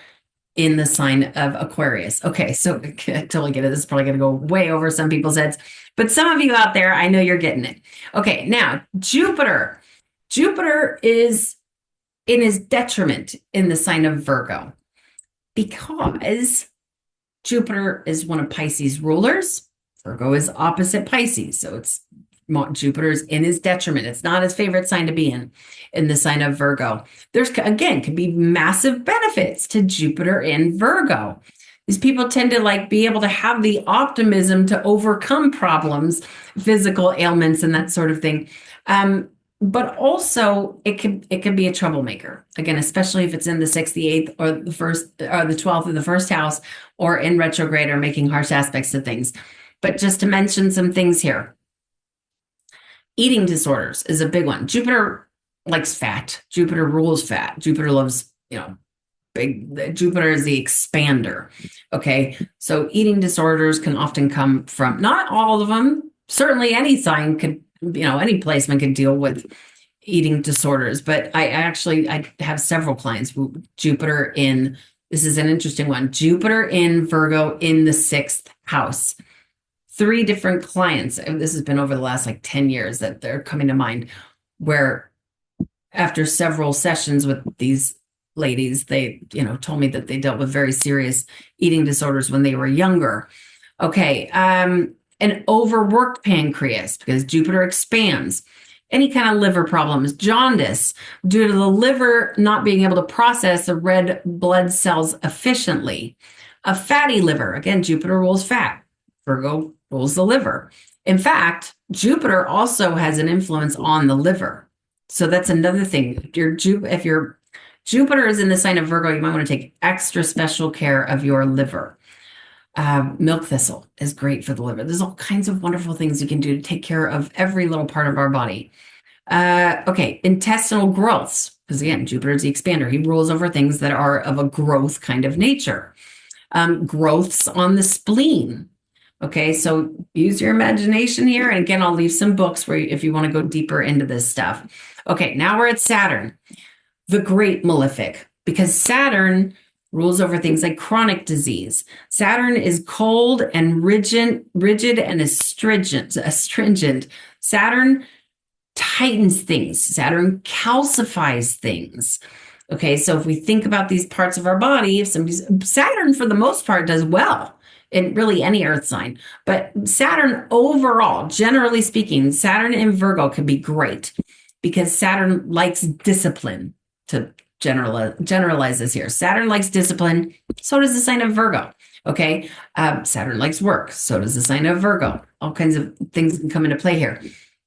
in the sign of Aquarius. Okay, so I totally get it. This is probably going to go way over some people's heads. But some of you out there, I know you're getting it. Okay, now Jupiter. Jupiter is in his detriment in the sign of Virgo because Jupiter is one of Pisces' rulers. Virgo is opposite Pisces. So Jupiter's in his detriment. It's not his favorite sign to be in the sign of Virgo. There's, again, could be massive benefits to Jupiter in Virgo. These people tend to be able to have the optimism to overcome problems, physical ailments, and that sort of thing. But also it could be a troublemaker. Again, especially if it's in the 6th, the 8th, or the 1st, or the 12th, or the 1st house, or in retrograde, or making harsh aspects to things. But just to mention some things here. Eating disorders is a big one. Jupiter likes fat. Jupiter rules fat. Jupiter loves, big. Jupiter is the expander. Okay. So eating disorders can often come from, not all of them. Certainly any sign could, any placement can deal with eating disorders. But I have several clients who Jupiter in, this is an interesting one, Jupiter in Virgo in the 6th house. 3 different clients, and this has been over the last 10 years that they're coming to mind, where after several sessions with these ladies, they, told me that they dealt with very serious eating disorders when they were younger. Okay, an overworked pancreas, because Jupiter expands. Any kind of liver problems, jaundice, due to the liver not being able to process the red blood cells efficiently. A fatty liver, again, Jupiter rules fat. Virgo rules the liver. In fact, Jupiter also has an influence on the liver. So that's another thing. If your Jupiter is in the sign of Virgo, you might want to take extra special care of your liver. Milk thistle is great for the liver. There's all kinds of wonderful things you can do to take care of every little part of our body. Okay, intestinal growths, because again, Jupiter is the expander. He rules over things that are of a growth kind of nature. Growths on the spleen. Okay, so use your imagination here. And again, I'll leave some books where if you want to go deeper into this stuff. Okay, now we're at Saturn, the great malefic, because Saturn rules over things like chronic disease. Saturn is cold and rigid and astringent. Saturn tightens things. Saturn calcifies things. Okay, so if we think about these parts of our body, Saturn for the most part does well in really any earth sign. But Saturn overall, generally speaking, Saturn in Virgo can be great because Saturn likes discipline, to generalize this here. Saturn likes discipline. So does the sign of Virgo. Okay. Saturn likes work. So does the sign of Virgo. All kinds of things can come into play here.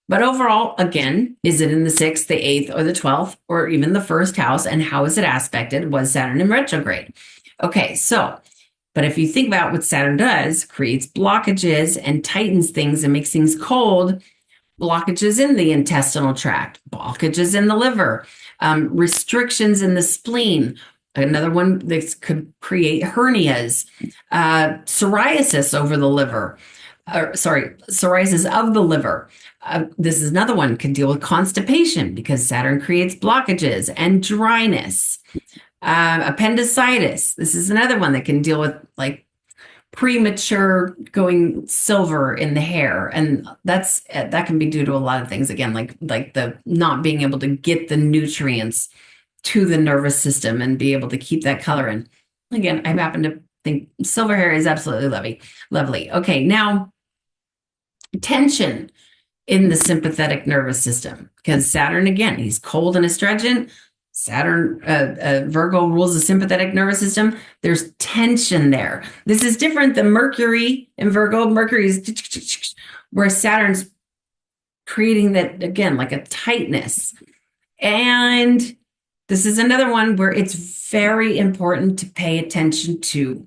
But overall, again, is it in the 6th, the 8th, or the 12th, or even the 1st house? And how is it aspected? Was Saturn in retrograde? Okay. So, but if you think about what Saturn does, creates blockages and tightens things and makes things cold, blockages in the intestinal tract, blockages in the liver, restrictions in the spleen. Another one that could create hernias, psoriasis over the liver, psoriasis of the liver. This is another one, can deal with constipation because Saturn creates blockages and dryness. Appendicitis. This is another one that can deal with like premature going silver in the hair, and that can be due to a lot of things. Again, like the not being able to get the nutrients to the nervous system and be able to keep that color in. Again, I happen to think silver hair is absolutely lovely. Okay, now tension in the sympathetic nervous system, because Saturn, again, he's cold and astringent. Saturn, Virgo rules the sympathetic nervous system. There's tension there. This is different than Mercury in Virgo. Mercury is where Saturn's creating that, again, like a tightness. And this is another one where it's very important to pay attention to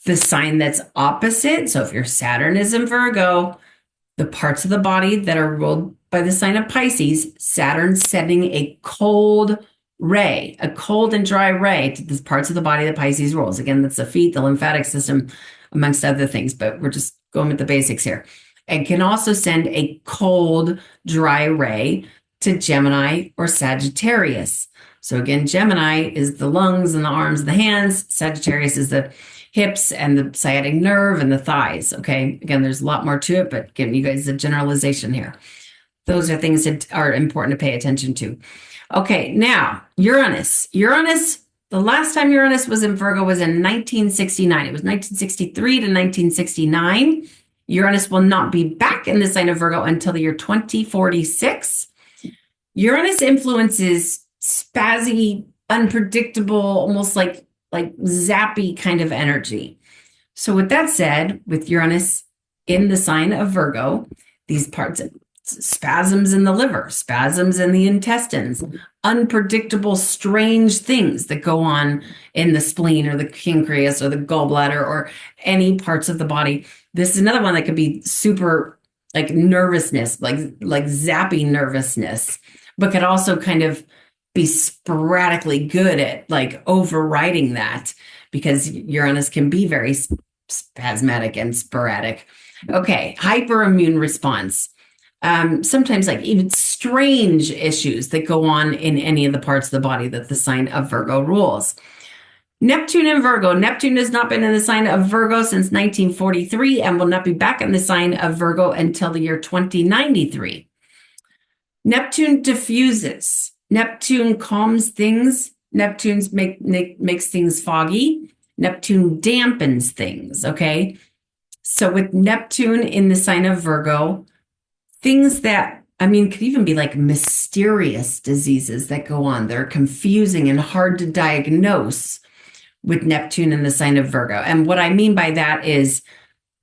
the sign that's opposite. So if your Saturn is in Virgo, the parts of the body that are ruled by the sign of Pisces, Saturn sending a cold ray, a cold and dry ray to the parts of the body that Pisces rules. Again, that's the feet, the lymphatic system, amongst other things, but we're just going with the basics here. And can also send a cold, dry ray to Gemini or Sagittarius. So again, Gemini is the lungs and the arms and the hands. Sagittarius is the hips and the sciatic nerve and the thighs. Okay. Again, there's a lot more to it, but giving you guys a generalization here. Those are things that are important to pay attention to. Okay. Now, Uranus. Uranus, the last time Uranus was in Virgo was in 1969. It was 1963 to 1969. Uranus will not be back in the sign of Virgo until the year 2046. Uranus influences spazzy, unpredictable, almost like zappy kind of energy. So with that said, with Uranus in the sign of Virgo, these parts, spasms in the liver, spasms in the intestines, unpredictable, strange things that go on in the spleen or the pancreas or the gallbladder or any parts of the body. This is another one that could be super like nervousness, like zappy nervousness, but could also kind of be sporadically good at like overriding that, because Uranus can be very spasmodic and sporadic. Okay, hyperimmune response. Sometimes like even strange issues that go on in any of the parts of the body that the sign of Virgo rules. Neptune in Virgo. Neptune has not been in the sign of Virgo since 1943 and will not be back in the sign of Virgo until the year 2093. Neptune diffuses. Neptune calms things. Neptune makes things foggy. Neptune dampens things, okay? So with Neptune in the sign of Virgo, things that, could even be like mysterious diseases that go on. They're confusing and hard to diagnose with Neptune in the sign of Virgo. And what I mean by that is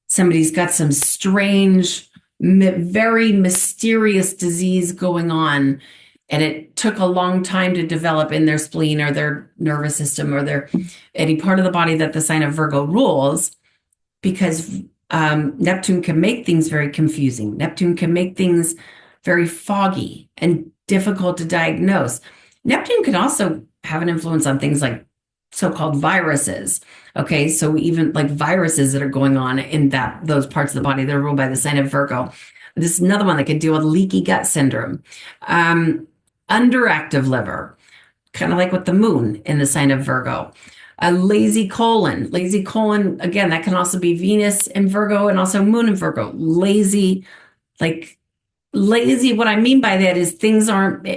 somebody's got some strange, very mysterious disease going on, and it took a long time to develop in their spleen or their nervous system or any part of the body that the sign of Virgo rules, because Neptune can make things very confusing. Neptune can make things very foggy and difficult to diagnose. Neptune can also have an influence on things like so-called viruses. Okay, so even like viruses that are going on in those parts of the body that are ruled by the sign of Virgo. This is another one that could deal with leaky gut syndrome. Underactive liver, kind of like with the moon in the sign of Virgo. A lazy colon. Lazy colon, again, that can also be Venus in Virgo and also moon in Virgo. Lazy, what I mean by that is things aren't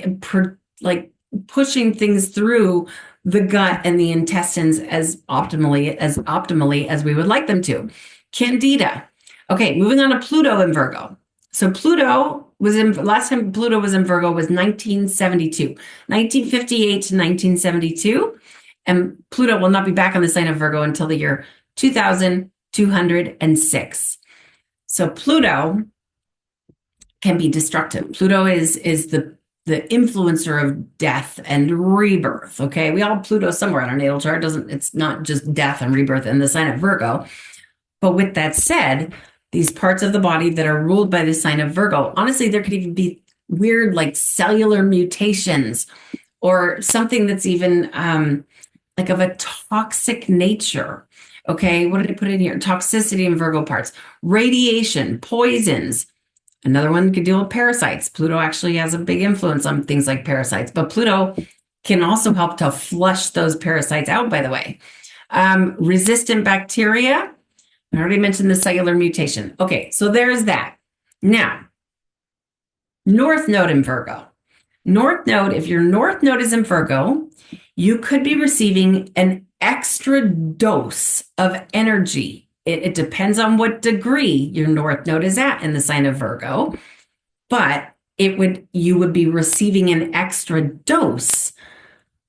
like pushing things through the gut and the intestines as optimally as we would like them to. Candida. Okay, moving on to Pluto in Virgo. So last time Pluto was in Virgo was 1972, 1958 to 1972. And Pluto will not be back on the sign of Virgo until the year 2206. So Pluto can be destructive. Pluto is the influencer of death and rebirth. Okay, we all have Pluto somewhere on our natal chart. It's not just death and rebirth in the sign of Virgo. But with that said, these parts of the body that are ruled by the sign of Virgo, honestly, there could even be weird like cellular mutations or something that's even like of a toxic nature. Okay, what did I put in here? Toxicity in Virgo parts, radiation, poisons. Another one could deal with parasites. Pluto actually has a big influence on things like parasites, but Pluto can also help to flush those parasites out, by the way. Resistant bacteria. I already mentioned the cellular mutation. Okay, so there's that. Now, North Node in Virgo. North Node, if your North Node is in Virgo, you could be receiving an extra dose of energy. It depends on what degree your North Node is at in the sign of Virgo, but you would be receiving an extra dose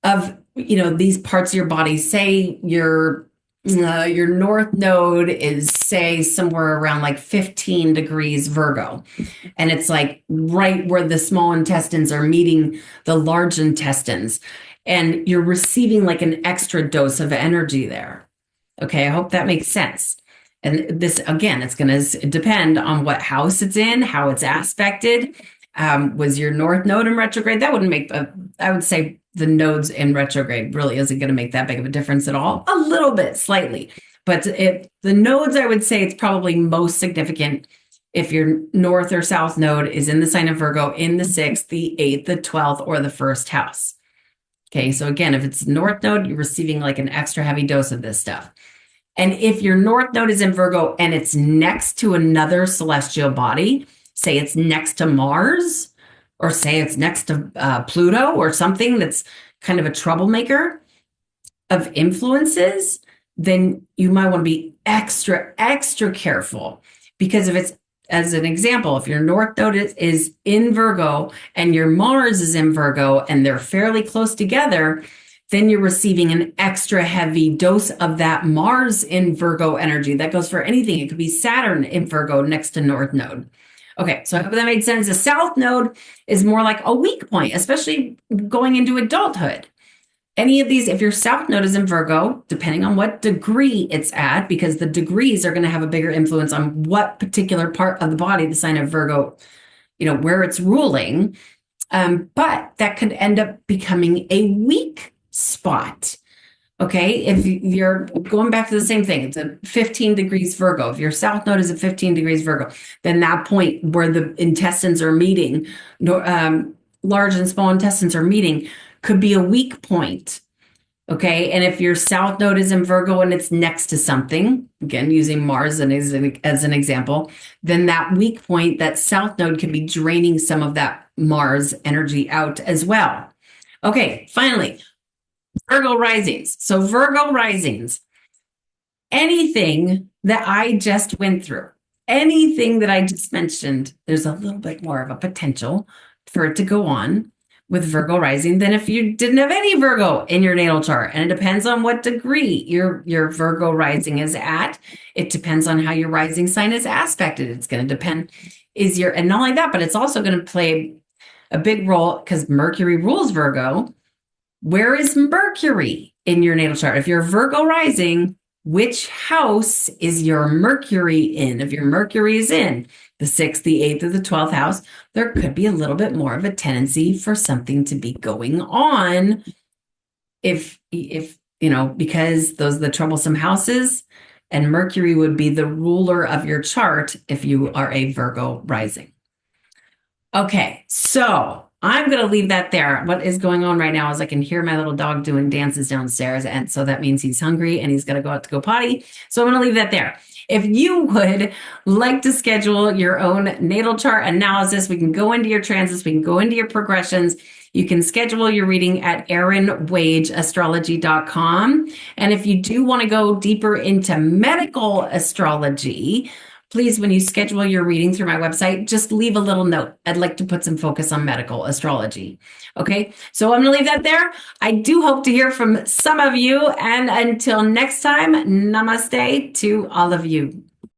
of, these parts of your body. Say your North Node is, say, somewhere around like 15 degrees Virgo, and it's like right where the small intestines are meeting the large intestines, and you're receiving like an extra dose of energy there. Okay, I hope that makes sense. And this, again, it's going to depend on what house it's in, how it's aspected. Was your North Node in retrograde? That wouldn't make, I would say the nodes in retrograde really isn't going to make that big of a difference at all. A little bit, slightly. But the nodes, I would say it's probably most significant if your North or South Node is in the sign of Virgo in the 6th, the 8th, the 12th, or the 1st house. Okay, so again, if it's North Node, you're receiving like an extra heavy dose of this stuff. And if your North Node is in Virgo and it's next to another celestial body, say it's next to Mars, or say it's next to Pluto or something that's kind of a troublemaker of influences, then you might want to be extra, extra careful. Because if it's, as an example, if your North Node is in Virgo and your Mars is in Virgo and they're fairly close together, then you're receiving an extra heavy dose of that Mars in Virgo energy. That goes for anything. It could be Saturn in Virgo next to North Node. Okay, so I hope that made sense. The South Node is more like a weak point, especially going into adulthood. Any of these, if your South Node is in Virgo, depending on what degree it's at, because the degrees are going to have a bigger influence on what particular part of the body, the sign of Virgo, where it's ruling. But that could end up becoming a weak spot. Okay, if you're going back to the same thing, it's a 15 degrees Virgo. If your South Node is at 15 degrees Virgo, then that point where the intestines are meeting, large and small intestines are meeting, could be a weak point. Okay, and if your South Node is in Virgo and it's next to something, again, using Mars as an example, then that weak point, that South Node can be draining some of that Mars energy out as well. Okay, finally, Virgo risings. So Virgo risings, anything that I just went through, anything that I just mentioned, there's a little bit more of a potential for it to go on with Virgo rising than if you didn't have any Virgo in your natal chart. And it depends on what degree your Virgo rising is at. It depends on how your rising sign is aspected. It's going to depend, and not only that, but it's also going to play a big role because Mercury rules Virgo. Where is Mercury in your natal chart? If you're Virgo rising, which house is your Mercury in? If your Mercury is in the 6th, the 8th, or the 12th house, there could be a little bit more of a tendency for something to be going on if because those are the troublesome houses, and Mercury would be the ruler of your chart if you are a Virgo rising. Okay, so I'm going to leave that there. What is going on right now is I can hear my little dog doing dances downstairs. And so that means he's hungry and he's going to go out to go potty. So I'm going to leave that there. If you would like to schedule your own natal chart analysis, we can go into your transits, we can go into your progressions. You can schedule your reading at erinwageastrology.com. And if you do want to go deeper into medical astrology, please, when you schedule your reading through my website, just leave a little note. I'd like to put some focus on medical astrology. Okay, so I'm going to leave that there. I do hope to hear from some of you. And until next time, namaste to all of you.